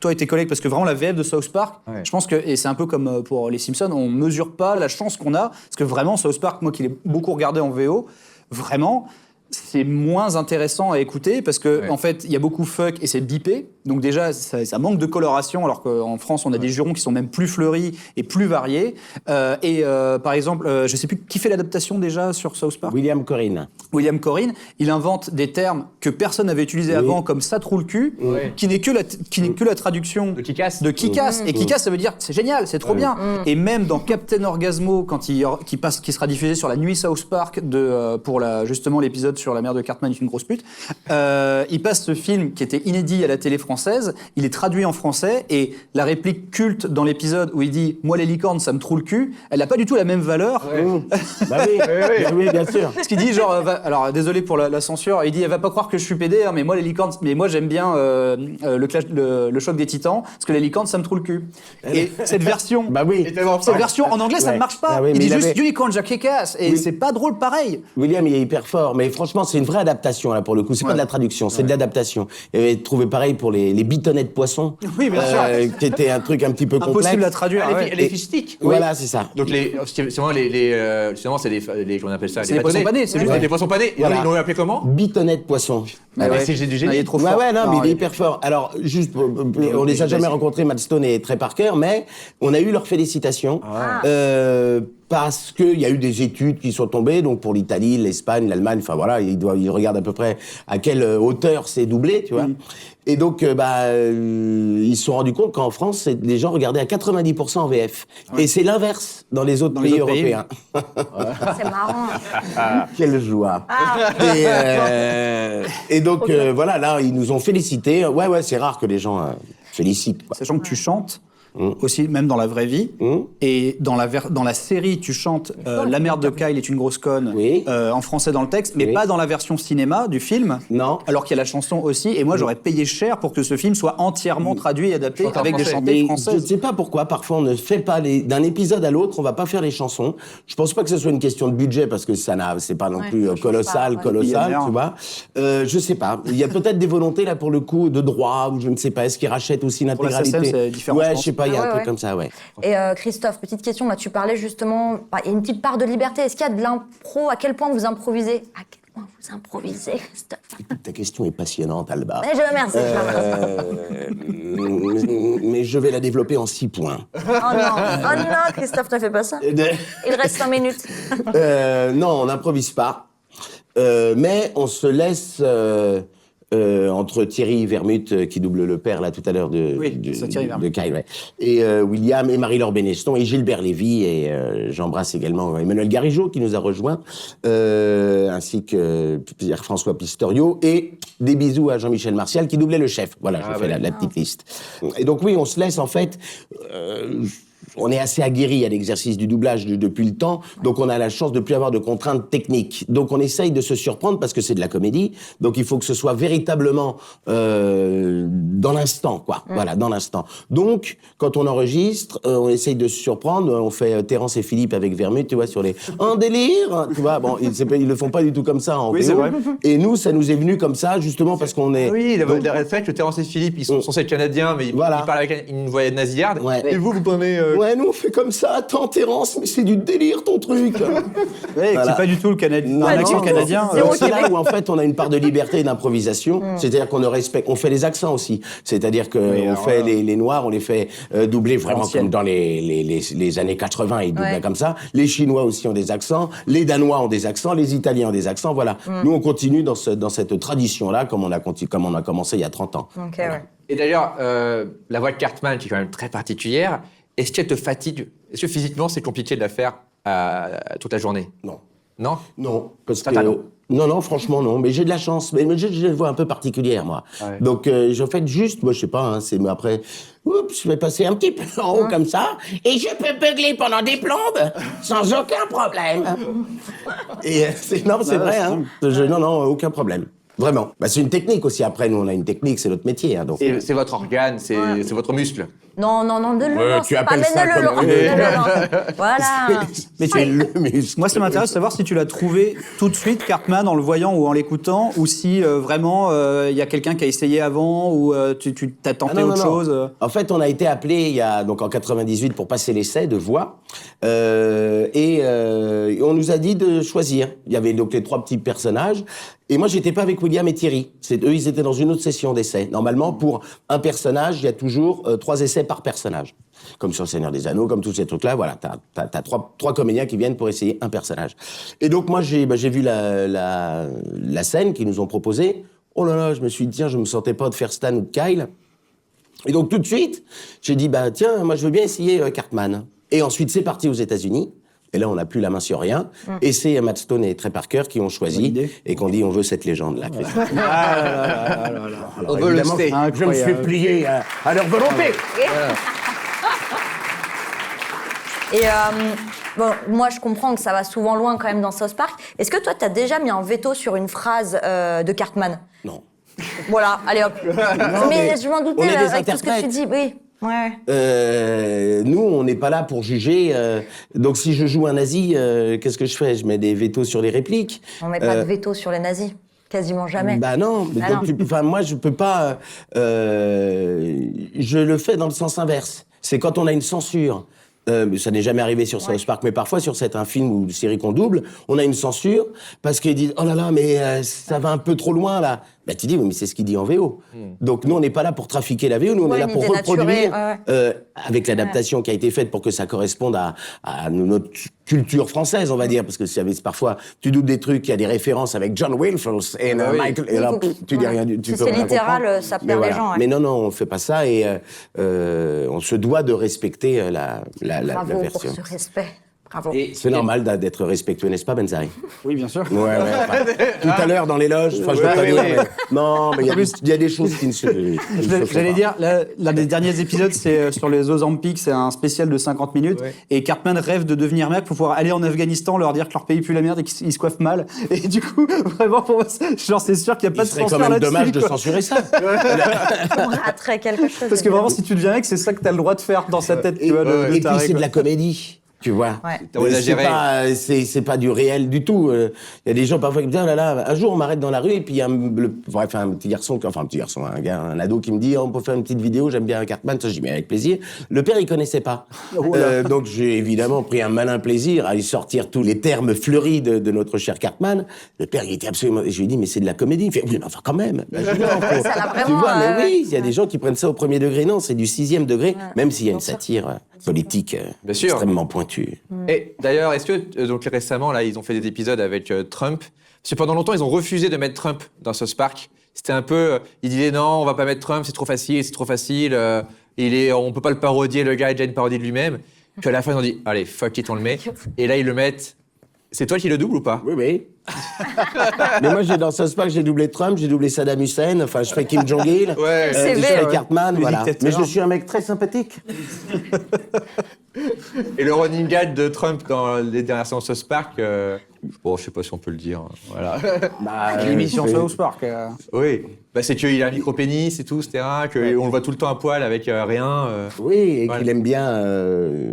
[SPEAKER 4] toi et tes collègues, parce que vraiment la VF de South Park, je pense que, et c'est un peu comme pour les Simpsons, on mesure pas la chance qu'on a, parce que vraiment South Park, moi qui l'ai beaucoup regardé en VO, vraiment, c'est moins intéressant à écouter, parce que en fait, il y a beaucoup fuck et c'est bipé, donc déjà, ça manque de coloration, alors qu'en France, on a des jurons qui sont même plus fleuris et plus variés. Par exemple, je sais plus qui fait l'adaptation déjà sur South Park.
[SPEAKER 8] William Corrin.
[SPEAKER 4] William Corrin, il invente des termes que personne n'avait utilisés avant, comme ça trouve le cul, qui n'est que la traduction
[SPEAKER 2] de Kick-Ass.
[SPEAKER 4] Et Kick-Ass, ça veut dire c'est génial, c'est trop bien. Et même dans Captain Orgasmo, qui sera diffusé sur la nuit South Park pour justement l'épisode sur la mère de Cartman est une grosse pute. Il passe ce film qui était inédit à la télé française, il est traduit en français, et la réplique culte dans l'épisode où il dit « Moi, les licornes, ça me troue le cul », elle n'a pas du tout la même valeur.
[SPEAKER 8] Bah oui, bien sûr.
[SPEAKER 4] Ce qu'il dit, genre, alors désolé pour la censure, il dit « Elle va pas croire que je suis pédé, hein, mais moi, les licornes, mais moi, j'aime bien le choc des titans, parce que les licornes, ça me troue le cul ». Et cette version,
[SPEAKER 8] Bah oui.
[SPEAKER 4] cette version en anglais, ça ne marche pas.
[SPEAKER 8] Ah oui,
[SPEAKER 4] il
[SPEAKER 8] mais
[SPEAKER 4] dit
[SPEAKER 8] il
[SPEAKER 4] juste
[SPEAKER 8] avait-
[SPEAKER 4] Unicorn Jack Kick-Ass, et c'est pas drôle pareil.
[SPEAKER 8] William, il est hyper fort, mais franchement, c'est une vraie adaptation, là, pour le coup. C'est pas de la traduction, c'est de l'adaptation. Il avait trouvé pareil pour les bitonnets de poissons.
[SPEAKER 4] Oui, bien sûr.
[SPEAKER 8] Qui était un truc un petit peu complexe.
[SPEAKER 4] Impossible à traduire.
[SPEAKER 2] Ah,
[SPEAKER 4] ouais.
[SPEAKER 2] les fiches stick.
[SPEAKER 8] Voilà, c'est ça.
[SPEAKER 2] Donc c'est vraiment justement c'est les comment on appelle ça,
[SPEAKER 4] C'est les poissons panés, c'est juste.
[SPEAKER 2] des poissons panés. Et
[SPEAKER 8] Voilà.
[SPEAKER 2] ils l'ont appelé comment?
[SPEAKER 8] Bitonnets de poissons.
[SPEAKER 4] Ah ouais.
[SPEAKER 2] C'est du
[SPEAKER 4] Ah,
[SPEAKER 2] génie.
[SPEAKER 4] il est trop
[SPEAKER 8] Ouais,
[SPEAKER 4] fort.
[SPEAKER 8] ouais, non, mais il est
[SPEAKER 4] il-
[SPEAKER 8] hyper fort. Alors, juste, on les a jamais rencontrés, Matt Stone et Trey Parker, mais on a eu leurs félicitations. Parce qu'il y a eu des études qui sont tombées, donc pour l'Italie, l'Espagne, l'Allemagne, enfin voilà, ils regardent à peu près à quelle hauteur c'est doublé, tu vois. Et donc, ils se sont rendus compte qu'en France, les gens regardaient à 90% en VF. Et c'est l'inverse dans les autres pays européens.
[SPEAKER 1] C'est marrant.
[SPEAKER 8] Quelle joie. Et donc, voilà, là, ils nous ont félicités. Ouais, c'est rare que les gens félicitent, quoi.
[SPEAKER 4] Sachant que tu chantes aussi, même dans la vraie vie, et dans la série, tu chantes La mère de Kyle est une grosse conne
[SPEAKER 8] Oui.
[SPEAKER 4] en français dans le texte, mais
[SPEAKER 8] Oui.
[SPEAKER 4] pas dans la version cinéma du film.
[SPEAKER 8] Non.
[SPEAKER 4] Alors qu'il y a la chanson aussi, et moi j'aurais payé cher pour que ce film soit entièrement traduit et adapté
[SPEAKER 2] Chanté en
[SPEAKER 4] avec des
[SPEAKER 2] français.
[SPEAKER 4] chantées
[SPEAKER 8] Mais je ne
[SPEAKER 4] françaises.
[SPEAKER 8] sais pas pourquoi, parfois on ne fait pas d'un épisode à l'autre, on va pas faire les chansons. Je pense pas que ce soit une question de budget parce que c'est pas non
[SPEAKER 1] Ouais,
[SPEAKER 8] plus
[SPEAKER 1] je pense
[SPEAKER 8] colossal,
[SPEAKER 1] pas, ouais.
[SPEAKER 8] colossal,
[SPEAKER 4] Il y
[SPEAKER 8] tu vois. Je sais pas. Il y a peut-être des volontés là pour le coup de droit ou je ne sais pas. Est-ce qu'ils rachètent aussi
[SPEAKER 4] Pour la
[SPEAKER 8] l'intégralité?
[SPEAKER 4] SACEM, c'est différent,
[SPEAKER 8] Ouais,
[SPEAKER 4] je
[SPEAKER 8] je
[SPEAKER 4] pense.
[SPEAKER 8] sais pas. Il y a
[SPEAKER 1] Ah
[SPEAKER 8] un
[SPEAKER 1] ouais,
[SPEAKER 8] truc
[SPEAKER 1] ouais.
[SPEAKER 8] comme ça, ouais.
[SPEAKER 1] Et Christophe, petite question, là, tu parlais justement, il y a une petite part de liberté. Est-ce qu'il y a de l'impro? À quel point vous improvisez? À quel point vous improvisez, Christophe?
[SPEAKER 8] Ta question est passionnante, Alba.
[SPEAKER 1] Mais je vous remercie.
[SPEAKER 8] Mais je vais la développer en 6 points.
[SPEAKER 1] Oh non, Christophe, ne fais pas ça. Il reste 5 minutes.
[SPEAKER 8] Non, on n'improvise pas. Mais on se laisse entre Thierry Vermut, qui double le père là tout à l'heure
[SPEAKER 4] Oui, c'est Thierry Vermut.
[SPEAKER 8] de Kyle, ouais, et William et Marie-Laure Béneston et Gilbert Lévy et j'embrasse également Emmanuel Garigeau qui nous a rejoints, ainsi que Pierre-François Pistorio et des bisous à Jean-Michel Martial qui doublait le chef. Voilà, je fais la petite liste. Et donc oui, on se laisse en fait. On est assez aguerri à l'exercice du doublage depuis le temps, donc on a la chance de plus avoir de contraintes techniques. Donc on essaye de se surprendre parce que c'est de la comédie, donc il faut que ce soit véritablement dans l'instant, quoi. Voilà, dans l'instant. Donc quand on enregistre, on essaye de se surprendre. On fait Terrence et Philippe avec Vermut, tu vois, sur les en délire, tu vois. Bon, ils le font pas du tout comme ça en
[SPEAKER 4] Oui,
[SPEAKER 8] VO.
[SPEAKER 4] c'est vrai.
[SPEAKER 8] Et nous, ça nous est venu comme ça, justement parce qu'on est.
[SPEAKER 2] Oui,
[SPEAKER 8] Donc,
[SPEAKER 2] c'est vrai que Terrence et Philippe, ils sont censés être canadiens, mais ils
[SPEAKER 8] Voilà.
[SPEAKER 2] parlent avec une voix nasillarde.
[SPEAKER 8] Ouais.
[SPEAKER 2] Et vous parlez.
[SPEAKER 8] ouais, nous on fait comme ça. Attends, Terrence, mais c'est du délire ton truc.
[SPEAKER 4] Ouais,
[SPEAKER 8] Voilà.
[SPEAKER 4] c'est pas du tout le
[SPEAKER 8] Non,
[SPEAKER 4] un accent
[SPEAKER 8] non,
[SPEAKER 4] canadien.
[SPEAKER 8] non. Donc, c'est là où en fait on a une part de liberté et d'improvisation. C'est-à-dire qu'on ne respecte, on fait les accents aussi. C'est-à-dire que on fait les noirs, on les fait doubler vraiment
[SPEAKER 4] Ancienne.
[SPEAKER 8] comme dans les années 80, ils doublaient
[SPEAKER 1] Ouais.
[SPEAKER 8] comme ça. Les Chinois aussi ont des accents, les Danois ont des accents, les Italiens ont des accents. Voilà. Nous on continue dans cette tradition-là, comme on a commencé il y a 30 ans.
[SPEAKER 1] Ok, ouais.
[SPEAKER 2] Et d'ailleurs, la voix de Cartman, qui est quand même très particulière, est-ce qu'elle te fatigue? Est-ce que physiquement, c'est compliqué de la faire toute la journée?
[SPEAKER 8] Non.
[SPEAKER 2] Non?
[SPEAKER 8] Non, parce que
[SPEAKER 2] Totalement.
[SPEAKER 8] non, franchement non. Mais j'ai de la chance. Mais j'ai une voix un peu particulière moi.
[SPEAKER 2] Ouais.
[SPEAKER 8] Donc je fais juste, moi je sais pas. Hein, c'est mais après, oups, je vais passer un petit peu en haut comme ça et je peux beugler pendant des plombes sans aucun problème. Et c'est vrai. Hein. Non, aucun problème. Vraiment. Bah, c'est une technique aussi. Après, nous on a une technique, c'est notre métier. Hein, donc.
[SPEAKER 2] C'est votre organe, c'est votre muscle.
[SPEAKER 1] Non, ne le lance
[SPEAKER 8] tu
[SPEAKER 1] pas,
[SPEAKER 8] appelles
[SPEAKER 1] mais
[SPEAKER 8] ça
[SPEAKER 1] ne le
[SPEAKER 8] comme-
[SPEAKER 1] lance. Ne le lance. Voilà.
[SPEAKER 8] Mais tu es le muscle.
[SPEAKER 4] Moi, ça m'intéresse de savoir si tu l'as trouvé tout de suite, Cartman, en le voyant ou en l'écoutant, ou si vraiment il y a quelqu'un qui a essayé avant, ou tu t'as tenté
[SPEAKER 8] Ah non,
[SPEAKER 4] autre
[SPEAKER 8] non, non.
[SPEAKER 4] chose.
[SPEAKER 8] En fait, on a été appelé donc en 98 pour passer l'essai de voix, et on nous a dit de choisir. Il y avait donc les 3 petits personnages, et moi j'étais pas avec William et Thierry. Eux, ils étaient dans une autre session d'essai. Normalement, pour un personnage, il y a toujours 3 essais par personnage. Comme sur le Seigneur des Anneaux, comme tous ces trucs-là, voilà, t'as 3 comédiens qui viennent pour essayer un personnage. Et donc moi j'ai vu la scène qu'ils nous ont proposée. Oh là là, je me suis dit tiens, je me sentais pas de faire Stan ou de Kyle. Et donc tout de suite, j'ai dit tiens, moi je veux bien essayer Cartman. Et ensuite c'est parti aux États-Unis. Et là, on n'a plus la main sur rien. Et c'est Matt Stone et Trey Parker qui ont choisi et qui ont dit on veut cette légende-là.
[SPEAKER 2] On veut le steak.
[SPEAKER 8] Je me suis plié à leur volonté.
[SPEAKER 1] Et bon, moi, je comprends que ça va souvent loin quand même dans South Park. Est-ce que toi, t'as déjà mis un veto sur une phrase de Cartman?
[SPEAKER 8] Non.
[SPEAKER 1] Voilà, allez hop. Mais je m'en
[SPEAKER 8] on
[SPEAKER 1] doutais
[SPEAKER 8] est
[SPEAKER 1] là,
[SPEAKER 8] des
[SPEAKER 1] avec tout ce que tu
[SPEAKER 8] interprètes.
[SPEAKER 1] dis. Oui, ouais.
[SPEAKER 8] Nous, on n'est pas là pour juger. Donc, si je joue un nazi, qu'est-ce que je fais? Je mets des vétos sur les répliques.
[SPEAKER 1] On met pas de veto sur les nazis. Quasiment jamais.
[SPEAKER 8] Bah non.
[SPEAKER 1] Ah
[SPEAKER 8] Donc,
[SPEAKER 1] non.
[SPEAKER 8] moi, je peux pas. Je le fais dans le sens inverse. C'est quand on a une censure. Ça n'est jamais arrivé sur South Park, mais parfois sur certains films ou séries qu'on double, on a une censure parce qu'ils disent oh là là, mais ça va un peu trop loin là. Bah tu dis oui, mais c'est ce qu'il dit en VO. Donc nous on n'est pas là pour trafiquer la VO, nous on est là
[SPEAKER 1] ni
[SPEAKER 8] pour
[SPEAKER 1] dénaturer,
[SPEAKER 8] reproduire avec l'adaptation qui a été faite pour que ça corresponde à notre culture française, on va dire, parce que parfois tu doubles des trucs, il y a des références avec John Wilfels et Michael, et là tu dis rien, tu
[SPEAKER 1] Si
[SPEAKER 8] peux
[SPEAKER 1] c'est
[SPEAKER 8] rien
[SPEAKER 1] littéral,
[SPEAKER 8] comprendre.
[SPEAKER 1] ça
[SPEAKER 8] Mais
[SPEAKER 1] perd les
[SPEAKER 8] voilà.
[SPEAKER 1] gens. Ouais.
[SPEAKER 8] Mais non, on fait pas ça et on se doit de respecter la
[SPEAKER 1] Bravo
[SPEAKER 8] version.
[SPEAKER 1] pour ce respect. Bravo.
[SPEAKER 8] C'est normal d'être respectueux, n'est-ce pas, Benzari?
[SPEAKER 4] Oui, bien sûr.
[SPEAKER 8] Ouais, enfin, tout à l'heure dans l'éloge, je veux pas dire, mais... Non, mais il y a des choses qui ne se...
[SPEAKER 4] J'allais dire, l'un des derniers épisodes, c'est sur les Ozempic, c'est un spécial de 50 minutes, et Cartman rêve de devenir mec pour pouvoir aller en Afghanistan, leur dire que leur pays pue la merde et qu'ils se coiffent mal. Et du coup, vraiment, pour moi, genre, c'est sûr qu'il n'y a pas de
[SPEAKER 8] serait
[SPEAKER 4] censure
[SPEAKER 8] quand même
[SPEAKER 4] là-dessus.
[SPEAKER 8] dommage de
[SPEAKER 4] quoi.
[SPEAKER 8] censurer ça.
[SPEAKER 1] On raterait quelque chose.
[SPEAKER 4] Parce que vraiment, si tu deviens mec, c'est ça que t'as le droit de faire dans sa tête, tu vois.
[SPEAKER 8] Et puis c'est de la comédie. Tu vois,
[SPEAKER 1] Ouais.
[SPEAKER 8] c'est pas du réel du tout. Il y a des gens parfois qui me disent, oh là là, un jour on m'arrête dans la rue et puis il y a un petit garçon, un ado qui me dit, oh, on peut faire une petite vidéo, j'aime bien Cartman, ça je dis, mais avec plaisir. Le père il connaissait pas. Donc j'ai évidemment pris un malin plaisir à lui sortir tous les termes fleuris de notre cher Cartman. Le père il était absolument, je lui ai dit, mais c'est de la comédie. Il fait, oui, mais enfin quand même. Ben, je dis, non,
[SPEAKER 1] Ça l'a
[SPEAKER 8] tu
[SPEAKER 1] vraiment,
[SPEAKER 8] vois, mais oui, il y a des gens qui prennent ça au premier degré. Non, c'est du 6e degré, même s'il y a une
[SPEAKER 1] bien sûr.
[SPEAKER 8] satire politique
[SPEAKER 2] Bien sûr.
[SPEAKER 8] extrêmement pointue.
[SPEAKER 2] Et d'ailleurs, est-ce que donc récemment là, ils ont fait des épisodes avec Trump? Parce que pendant longtemps, ils ont refusé de mettre Trump dans South Park. C'était un peu, ils disaient non, on va pas mettre Trump, c'est trop facile, on peut pas le parodier, le gars est déjà une parodie de lui-même. Puis à la fin, ils ont dit, allez, fuck it, on le met. Et là, ils le mettent. C'est toi qui le double ou pas?
[SPEAKER 8] Oui, oui. Mais moi, dans South Park, j'ai doublé Trump, j'ai doublé Saddam Hussein, enfin, je fais Kim Jong-il,
[SPEAKER 2] Ouais.
[SPEAKER 1] C'est
[SPEAKER 8] je
[SPEAKER 1] vrai,
[SPEAKER 8] fais
[SPEAKER 1] ouais.
[SPEAKER 8] Cartman, voilà.
[SPEAKER 4] dictateur.
[SPEAKER 8] Mais je suis un mec très sympathique.
[SPEAKER 2] Et le running gag de Trump dans les dernières séances South Park, bon, je sais pas si on peut le dire. Voilà.
[SPEAKER 4] L'émission South Park.
[SPEAKER 2] Oui. Bah, c'est qu'il a un micro-pénis et tout, etc. Qu'on le voit tout le temps à poil avec rien.
[SPEAKER 8] Oui, et
[SPEAKER 2] Voilà.
[SPEAKER 8] qu'il aime bien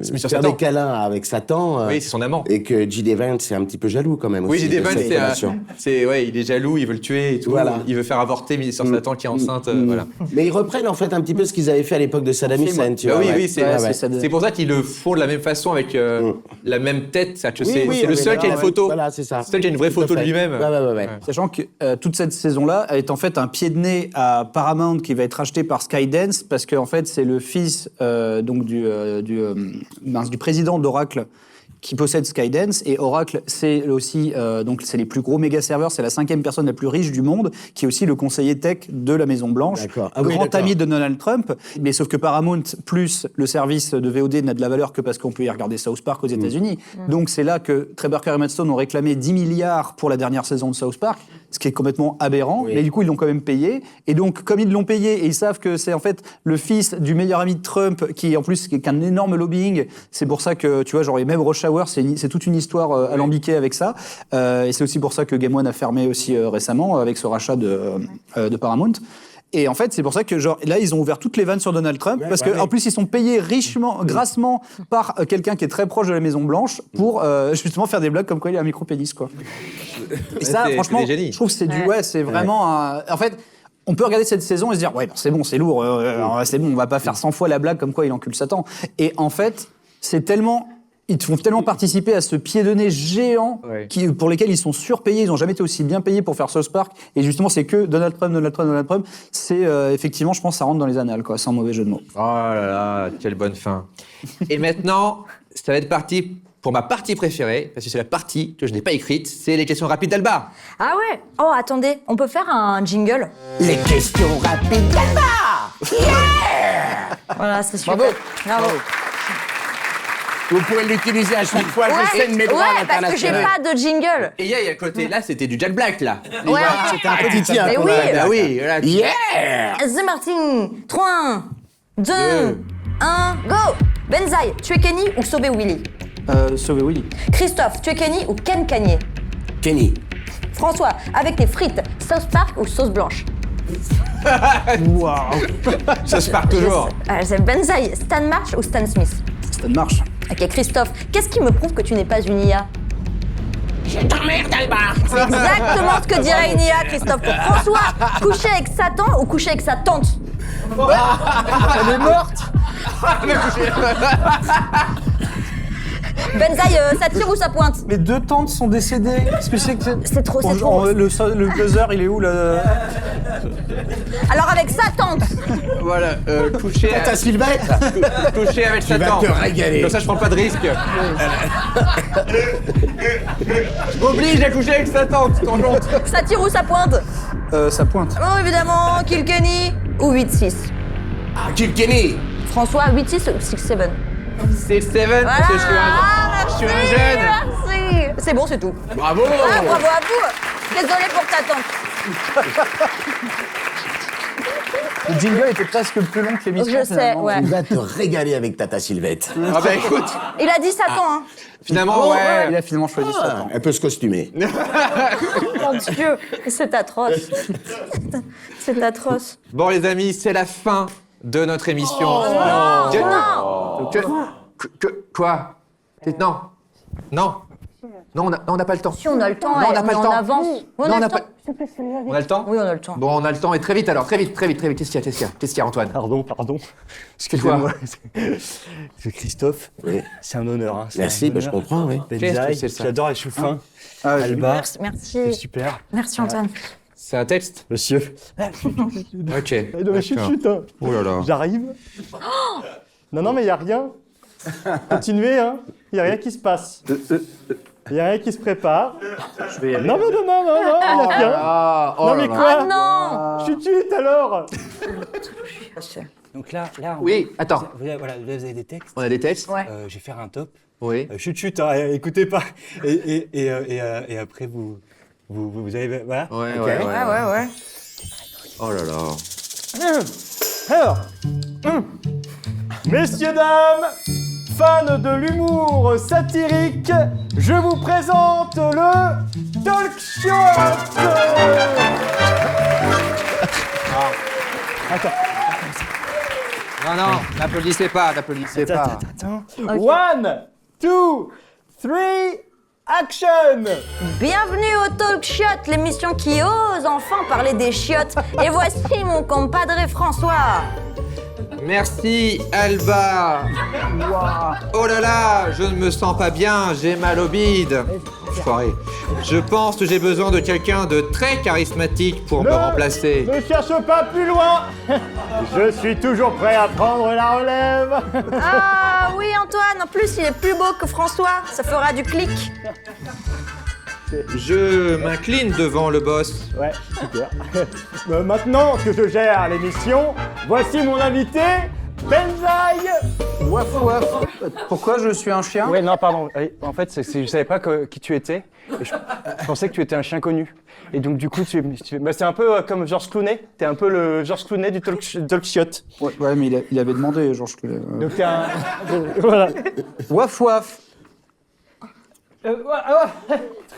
[SPEAKER 2] C'est mis sur
[SPEAKER 8] faire
[SPEAKER 2] Satan.
[SPEAKER 8] des câlins avec Satan.
[SPEAKER 2] Oui, c'est son amant.
[SPEAKER 8] Et que J.D. Vance est un petit peu jaloux quand même
[SPEAKER 2] Oui,
[SPEAKER 8] aussi.
[SPEAKER 2] J.D.
[SPEAKER 8] de
[SPEAKER 2] Vance,
[SPEAKER 8] cette relation.
[SPEAKER 2] il est jaloux, il veut le tuer et tout.
[SPEAKER 8] Voilà.
[SPEAKER 2] Il veut faire avorter Ministre Satan qui est enceinte, voilà.
[SPEAKER 8] Mais ils reprennent en fait un petit peu ce qu'ils avaient fait à l'époque de Saddam Hussein, tu
[SPEAKER 2] Bah
[SPEAKER 8] vois.
[SPEAKER 2] oui,
[SPEAKER 8] ouais.
[SPEAKER 2] oui, c'est
[SPEAKER 8] Ouais, ouais.
[SPEAKER 2] c'est pour ça qu'ils le font de la même façon avec la même tête. C'est-à-dire que
[SPEAKER 8] Oui, oui,
[SPEAKER 2] c'est le
[SPEAKER 8] mais
[SPEAKER 2] seul
[SPEAKER 8] là,
[SPEAKER 2] qui a une
[SPEAKER 8] ouais,
[SPEAKER 2] photo.
[SPEAKER 8] Voilà, c'est ça.
[SPEAKER 2] C'est le seul qui a une vraie
[SPEAKER 8] Tout à
[SPEAKER 2] photo de
[SPEAKER 8] fait.
[SPEAKER 2] lui-même.
[SPEAKER 8] Ouais.
[SPEAKER 4] Sachant que toute cette saison-là est en fait un pied de nez à Paramount qui va être racheté par Skydance parce qu'en fait c'est le fils donc du président d'Oracle qui possède Skydance et Oracle c'est aussi donc c'est les plus gros méga serveurs, c'est la 5e personne la plus riche du monde qui est aussi le conseiller tech de la Maison Blanche,
[SPEAKER 8] D'accord. Ah oui,
[SPEAKER 4] grand
[SPEAKER 8] d'accord.
[SPEAKER 4] ami de Donald Trump, mais sauf que Paramount plus le service de VOD n'a de la valeur que parce qu'on peut y regarder South Park aux États-Unis. Donc c'est là que Trey Parker et Matt Stone ont réclamé 10 milliards pour la dernière saison de South Park, ce qui est complètement aberrant,
[SPEAKER 8] Oui.
[SPEAKER 4] mais du coup ils l'ont quand même payé et donc comme ils l'ont payé et ils savent que c'est en fait le fils du meilleur ami de Trump qui en plus qui est un énorme lobbying, c'est pour ça que tu vois genre et même Rush Hour c'est toute une histoire alambiquée avec ça et c'est aussi pour ça que Game One a fermé aussi récemment avec ce rachat de Paramount. Et en fait, c'est pour ça que genre là, ils ont ouvert toutes les vannes sur Donald Trump parce que en plus, ils sont payés richement, grassement par quelqu'un qui est très proche de la Maison Blanche pour justement faire des blagues comme quoi il a un micro-pénis, quoi. Et ça,
[SPEAKER 2] c'est
[SPEAKER 4] franchement,
[SPEAKER 2] des génies.
[SPEAKER 4] je trouve que c'est c'est vraiment en fait. On peut regarder cette saison et se dire ouais, non, c'est bon, c'est lourd, c'est bon, on va pas faire 100 fois la blague comme quoi il encule Satan. Et en fait, c'est tellement ils te font tellement participer à ce pied de nez géant pour lesquels ils sont surpayés. Ils n'ont jamais été aussi bien payés pour faire South Park. Et justement, c'est que Donald Trump. C'est effectivement, je pense, ça rentre dans les annales, quoi, sans mauvais jeu de mots.
[SPEAKER 2] Oh là là, quelle bonne fin. Et maintenant, ça va être parti pour ma partie préférée, parce que c'est la partie que je n'ai pas écrite, c'est les questions rapides d'Alba.
[SPEAKER 1] Ah ouais. Oh, attendez, on peut faire un jingle?
[SPEAKER 8] Les questions rapides d'Alba.
[SPEAKER 1] Voilà, c'est super.
[SPEAKER 4] Bravo.
[SPEAKER 1] Bravo.
[SPEAKER 8] Vous pourrez l'utiliser à chaque fois que je scène mes droits
[SPEAKER 1] ouais, parce que j'ai
[SPEAKER 8] internationaux.
[SPEAKER 1] pas de jingle.
[SPEAKER 2] Et il y a le côté, là, c'était du Jack Black, là.
[SPEAKER 1] Ouais.
[SPEAKER 8] C'était un petit tien.
[SPEAKER 1] Mais
[SPEAKER 8] qu'on
[SPEAKER 1] oui.
[SPEAKER 8] a-
[SPEAKER 2] Ah oui, voilà.
[SPEAKER 8] Yeah.
[SPEAKER 1] C'est Martin. 3, 2, 1, go. Benzaï, tu es Kenny ou Sauvé Willy?
[SPEAKER 4] Sauver Willy.
[SPEAKER 1] Christophe, tu es Kenny ou Ken Kanye?
[SPEAKER 8] Kenny.
[SPEAKER 1] François, avec tes frites, sauce park ou sauce blanche?
[SPEAKER 2] Ça se part toujours.
[SPEAKER 1] C'est Benzaï, Stan March ou Stan Smith?
[SPEAKER 4] Ça marche.
[SPEAKER 1] Ok, Christophe, qu'est-ce qui me prouve que tu n'es pas une IA?
[SPEAKER 8] Je t'emmerde, Alba.
[SPEAKER 1] C'est exactement ce que dirait une IA, Christophe. Pour François, coucher avec Satan ou coucher avec sa tante?
[SPEAKER 6] Elle est morte.
[SPEAKER 1] Benzaï, ça tire ou ça pointe?
[SPEAKER 6] Mes deux tantes sont décédées. Qu'est-ce que c'est que
[SPEAKER 1] C'est trop, c'est
[SPEAKER 6] Bonjour,
[SPEAKER 1] trop.
[SPEAKER 6] le buzzer, il est où là?
[SPEAKER 1] Alors avec sa tante.
[SPEAKER 2] Voilà, coucher,
[SPEAKER 8] Ta Sylvette.
[SPEAKER 2] coucher avec
[SPEAKER 8] Tu vas
[SPEAKER 2] Satan.
[SPEAKER 8] te régaler.
[SPEAKER 2] Comme ça, je prends pas de risque. Je m'oblige à coucher avec Satan, tangente.
[SPEAKER 1] Ça tire ou ça pointe?
[SPEAKER 4] Ça pointe.
[SPEAKER 1] Oh, évidemment, Kilkenny ou 8-6?
[SPEAKER 8] Kill Kenny.
[SPEAKER 1] François, 8-6 ou 6-7?
[SPEAKER 2] C'est Steven,
[SPEAKER 1] Voilà.
[SPEAKER 2] parce que je suis un jeune.
[SPEAKER 1] Merci. C'est bon, c'est tout.
[SPEAKER 8] Bravo.
[SPEAKER 1] Ah, bravo à vous. Désolé pour ta tante.
[SPEAKER 6] Le jingle était presque plus long que l'émission.
[SPEAKER 1] Je sais, ouais.
[SPEAKER 8] Tu vas te régaler avec Tata Sylvette.
[SPEAKER 2] Ah bah écoute,
[SPEAKER 1] Il a dit Satan, hein.
[SPEAKER 2] finalement, ouais.
[SPEAKER 4] Il a finalement choisi ça.
[SPEAKER 8] Elle peut se costumer.
[SPEAKER 1] Mon Dieu, c'est atroce. C'est atroce.
[SPEAKER 2] Bon les amis, c'est la fin de notre émission.
[SPEAKER 1] Non,
[SPEAKER 2] Que-
[SPEAKER 1] non.
[SPEAKER 2] Quoi Non. Non. Non, on n'a pas le temps.
[SPEAKER 1] Si on a le temps,
[SPEAKER 2] Non, on n'a pas le
[SPEAKER 1] en
[SPEAKER 2] temps.
[SPEAKER 1] avance. On
[SPEAKER 2] Non,
[SPEAKER 1] a
[SPEAKER 2] on
[SPEAKER 1] le
[SPEAKER 2] n'a
[SPEAKER 1] temps.
[SPEAKER 2] pas... On a le temps
[SPEAKER 1] Oui, on a le temps.
[SPEAKER 2] Bon, on a le temps, et très vite alors, très vite. Qu'est-ce qu'il y a, Antoine?
[SPEAKER 6] Pardon. Excusez-moi. C'est Christophe.
[SPEAKER 8] Oui.
[SPEAKER 6] C'est un honneur. Hein. C'est
[SPEAKER 8] Merci,
[SPEAKER 6] un
[SPEAKER 8] bah, je
[SPEAKER 6] honneur.
[SPEAKER 8] comprends, oui.
[SPEAKER 2] Qu'est-ce que
[SPEAKER 6] Benzaï,
[SPEAKER 2] c'est ça
[SPEAKER 6] j'adore les choux fins.
[SPEAKER 4] Ah,
[SPEAKER 6] Alba,
[SPEAKER 1] Merci.
[SPEAKER 6] c'est
[SPEAKER 1] Merci,
[SPEAKER 6] super.
[SPEAKER 1] merci Antoine.
[SPEAKER 2] C'est un texte?
[SPEAKER 6] Monsieur.
[SPEAKER 2] Ok.
[SPEAKER 6] Non, mais chut, hein.
[SPEAKER 2] Oh là là.
[SPEAKER 6] J'arrive. Non, mais il n'y a rien. Continuez, hein. Il n'y a rien qui se passe. Il n'y a rien qui se prépare.
[SPEAKER 4] Je vais y aller.
[SPEAKER 6] Non, il n'y a rien.
[SPEAKER 2] Ah, oh
[SPEAKER 6] Non,
[SPEAKER 2] là
[SPEAKER 6] mais
[SPEAKER 2] là.
[SPEAKER 6] quoi
[SPEAKER 1] Ah non.
[SPEAKER 6] Chut, alors.
[SPEAKER 9] Donc là,
[SPEAKER 2] Oui, attends.
[SPEAKER 9] vous avez des textes.
[SPEAKER 2] On a des textes?
[SPEAKER 1] Ouais.
[SPEAKER 9] Je vais faire un top.
[SPEAKER 2] Oui.
[SPEAKER 6] Chut, hein, écoutez pas. Et après, vous avez... Voilà.
[SPEAKER 2] Ouais,
[SPEAKER 6] Ok.
[SPEAKER 2] ouais.
[SPEAKER 1] Ouais.
[SPEAKER 2] Oh là là.
[SPEAKER 6] Alors, messieurs, dames, fans de l'humour satirique, je vous présente le Talk Show. Attends.
[SPEAKER 2] Non, n'applaudissez pas.
[SPEAKER 6] Attends. 1, 2, 3, action.
[SPEAKER 1] Bienvenue au Talk Shot, l'émission qui ose enfin parler des chiottes. Et voici mon compadre François.
[SPEAKER 2] Merci, Alba. Oh là là, je ne me sens pas bien, j'ai mal au bide. Enfoiré. Je pense que j'ai besoin de quelqu'un de très charismatique pour me remplacer.
[SPEAKER 6] Ne cherche pas plus loin. Je suis toujours prêt à prendre la relève.
[SPEAKER 1] Ah oui Antoine, en plus il est plus beau que François, ça fera du clic.
[SPEAKER 2] Je m'incline devant le boss.
[SPEAKER 6] Ouais, super. Maintenant que je gère l'émission, voici mon invité, Benzaï.
[SPEAKER 4] Waf. Pourquoi je suis un chien?
[SPEAKER 6] Ouais, non, pardon. En fait, je savais pas qui tu étais. Et je pensais que tu étais un chien connu. Et donc, du coup, c'est un peu comme Georges Clooney. T'es un peu le Georges Clooney du talk shot.
[SPEAKER 4] Ouais, mais il avait demandé, Georges Clooney.
[SPEAKER 6] Donc, t'es un... voilà.
[SPEAKER 4] Waf.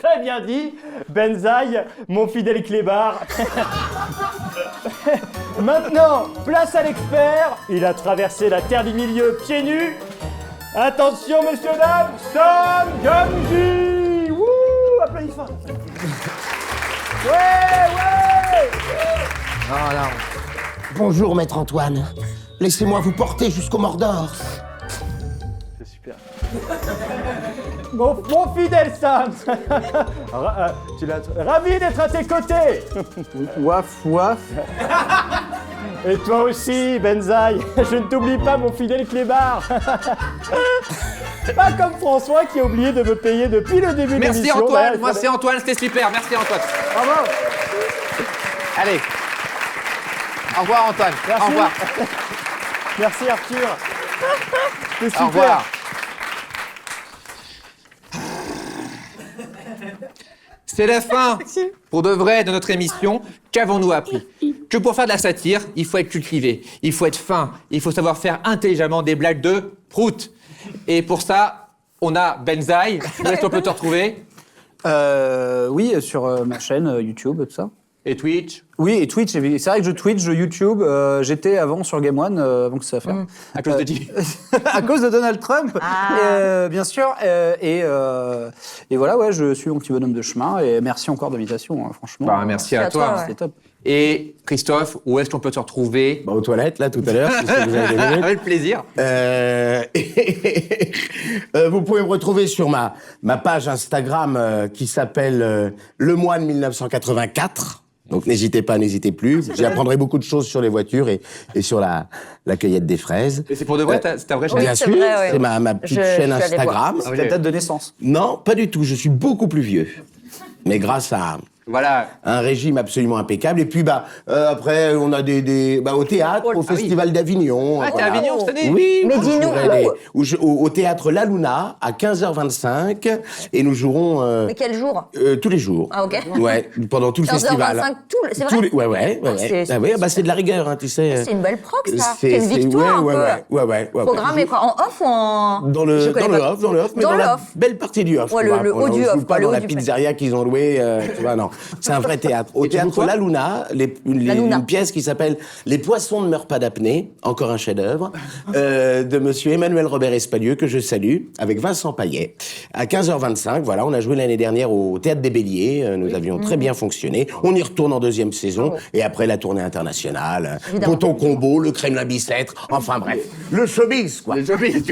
[SPEAKER 6] Très bien dit, Benzaï, mon fidèle clébard. Maintenant, place à l'expert. Il a traversé la terre du milieu pieds nus. Attention, messieurs, dames, Sam Gamgee. Wouh, applaudissements. Ouais.
[SPEAKER 8] Bonjour, maître Antoine. Laissez-moi vous porter jusqu'au Mordor.
[SPEAKER 6] C'est super. Mon fidèle Sam. Ravi d'être à tes côtés.
[SPEAKER 4] Waf.
[SPEAKER 6] Et toi aussi, Benzaï, je ne t'oublie pas, mon fidèle clébard. Pas comme François qui a oublié de me payer depuis le début de
[SPEAKER 2] Merci
[SPEAKER 6] l'émission.
[SPEAKER 2] Antoine,
[SPEAKER 6] D'ailleurs,
[SPEAKER 2] moi c'est Antoine, c'était super, merci Antoine.
[SPEAKER 6] Bravo.
[SPEAKER 2] Allez. Au revoir Antoine.
[SPEAKER 6] Merci.
[SPEAKER 2] Au revoir.
[SPEAKER 6] Merci Arthur. C'est super.
[SPEAKER 2] Au revoir. C'est la fin, pour de vrai, de notre émission. Qu'avons-nous appris? Que pour faire de la satire, il faut être cultivé, il faut être fin, il faut savoir faire intelligemment des blagues de prout. Et pour ça, on a Benzaï. Où est-ce qu'on peut te retrouver?
[SPEAKER 4] Oui, sur ma chaîne YouTube, tout ça.
[SPEAKER 2] Et Twitch?
[SPEAKER 4] Oui, et Twitch, c'est vrai que je Twitch, je YouTube. J'étais avant sur Game One, avant que ça fasse.
[SPEAKER 2] À cause de qui?
[SPEAKER 4] À cause de Donald Trump, bien sûr. Et voilà, ouais, je suis mon petit bonhomme de chemin. Et merci encore de l'invitation, hein, franchement.
[SPEAKER 2] Bah, merci à toi.
[SPEAKER 4] C'était top.
[SPEAKER 2] Et Christophe, où est-ce qu'on peut te retrouver?
[SPEAKER 8] Aux toilettes, là, tout à l'heure, si vous avez des minutes.
[SPEAKER 2] Avec plaisir.
[SPEAKER 8] Vous pouvez me retrouver sur ma page Instagram qui s'appelle Le Moine 1984. Donc n'hésitez pas, n'hésitez plus. J'y apprendrai beaucoup de choses sur les voitures et sur la cueillette des fraises.
[SPEAKER 2] Et c'est pour de vrai, c'est ta vraie chaîne?
[SPEAKER 8] Bien sûr,
[SPEAKER 1] vrai, ouais.
[SPEAKER 8] c'est ma petite chaîne Instagram.
[SPEAKER 4] C'est ta date de naissance.
[SPEAKER 8] Non, pas du tout. Je suis beaucoup plus vieux. Mais grâce à
[SPEAKER 2] Voilà.
[SPEAKER 8] un régime absolument impeccable. Et puis, après, on a au théâtre, au Festival d'Avignon.
[SPEAKER 2] Ah, t'es à Avignon cette année?
[SPEAKER 8] Oui.
[SPEAKER 1] Mais dis-nous,
[SPEAKER 8] au théâtre La Luna, à 15h25. Et nous jouerons
[SPEAKER 1] mais quel jour?
[SPEAKER 8] tous les jours.
[SPEAKER 1] Ah, ok.
[SPEAKER 8] Ouais, pendant tout le
[SPEAKER 1] 15h25,
[SPEAKER 8] festival.
[SPEAKER 1] c'est vrai?
[SPEAKER 8] Ouais. C'est de la rigueur, hein, tu sais.
[SPEAKER 1] C'est une belle proc, ça. C'est une victoire,
[SPEAKER 8] ouais.
[SPEAKER 1] Programmé quoi? En off ou en...
[SPEAKER 8] Dans le off, mais dans la belle partie du off.
[SPEAKER 1] Ouais,
[SPEAKER 8] tu vois.
[SPEAKER 1] le haut du
[SPEAKER 8] On joue
[SPEAKER 1] off,
[SPEAKER 8] pas
[SPEAKER 1] le
[SPEAKER 8] dans
[SPEAKER 1] haut
[SPEAKER 8] la
[SPEAKER 1] du
[SPEAKER 8] pizzeria qu'ils ont louée, tu vois, non. C'est un vrai théâtre. Au théâtre La Luna, une pièce qui s'appelle Les poissons ne meurent pas d'apnée, encore un chef-d'œuvre, de monsieur Emmanuel Robert Espalieu, que je salue, avec Vincent Paillet. À 15h25, voilà, on a joué l'année dernière au Théâtre des Béliers, nous avions très bien fonctionné. On y retourne en deuxième saison, et après la tournée internationale, Tonton Combo, le Kremlin Bicêtre, enfin bref, le showbiz, quoi.
[SPEAKER 2] Le showbiz.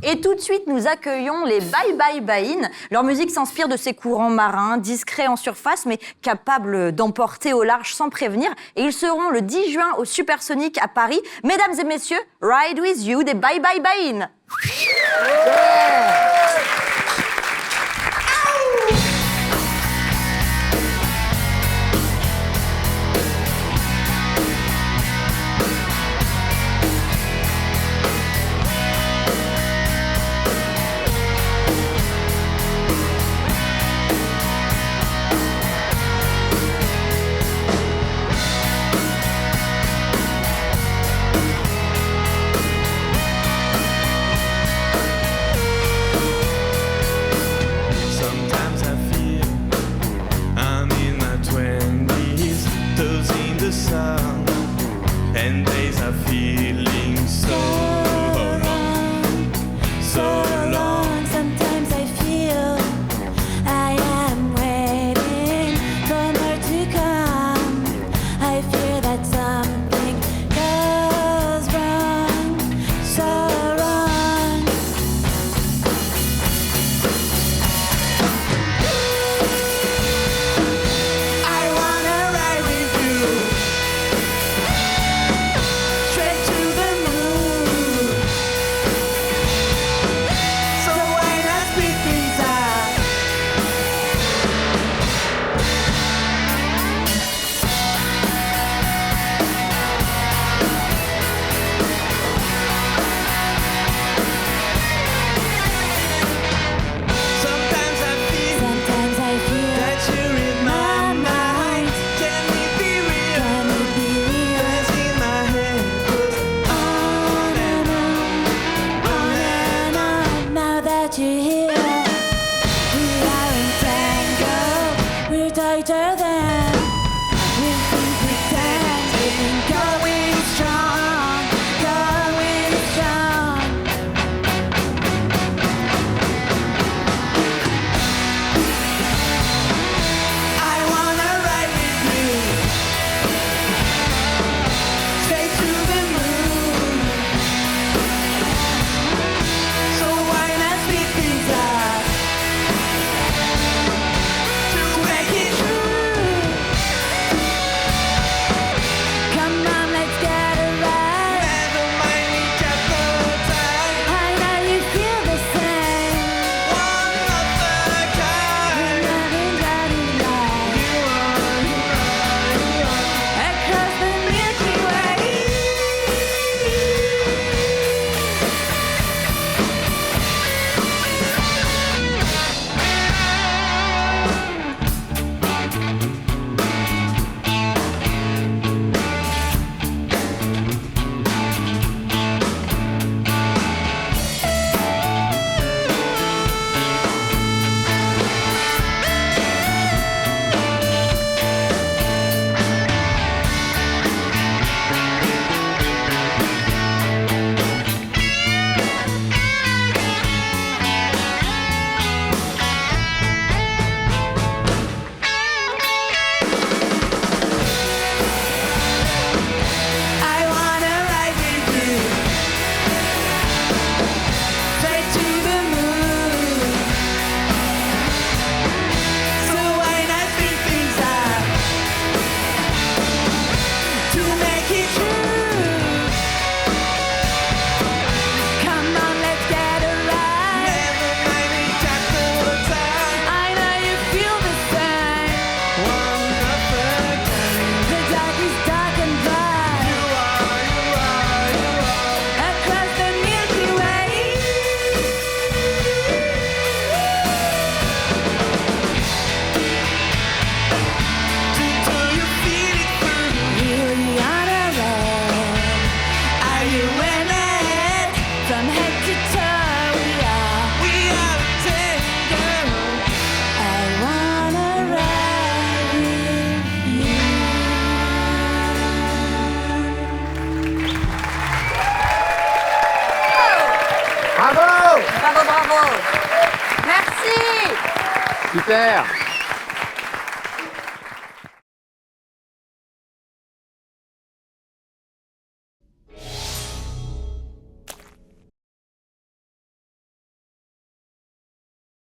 [SPEAKER 1] Et tout de suite, nous accueillons les Bye Bye Baïn. Leur musique s'inspire de ces courants marins, discrets en surface, mais capables d'emporter au large sans prévenir. Et ils seront le 10 juin au Supersonic à Paris. Mesdames et messieurs, Ride With You des Bye Bye Baïn.
[SPEAKER 10] make it true. Come on, let's get a ride. Never mind me talk all the time. I know you feel the same. One of a kind. The dark is dark and bright. You are. Across the Milky Way. Do you feel it through? Really on a roll. Are you in it? From head to toe, we are tango. I wanna ride with you.
[SPEAKER 3] Bravo!
[SPEAKER 1] Bravo, bravo. Merci.
[SPEAKER 8] Super.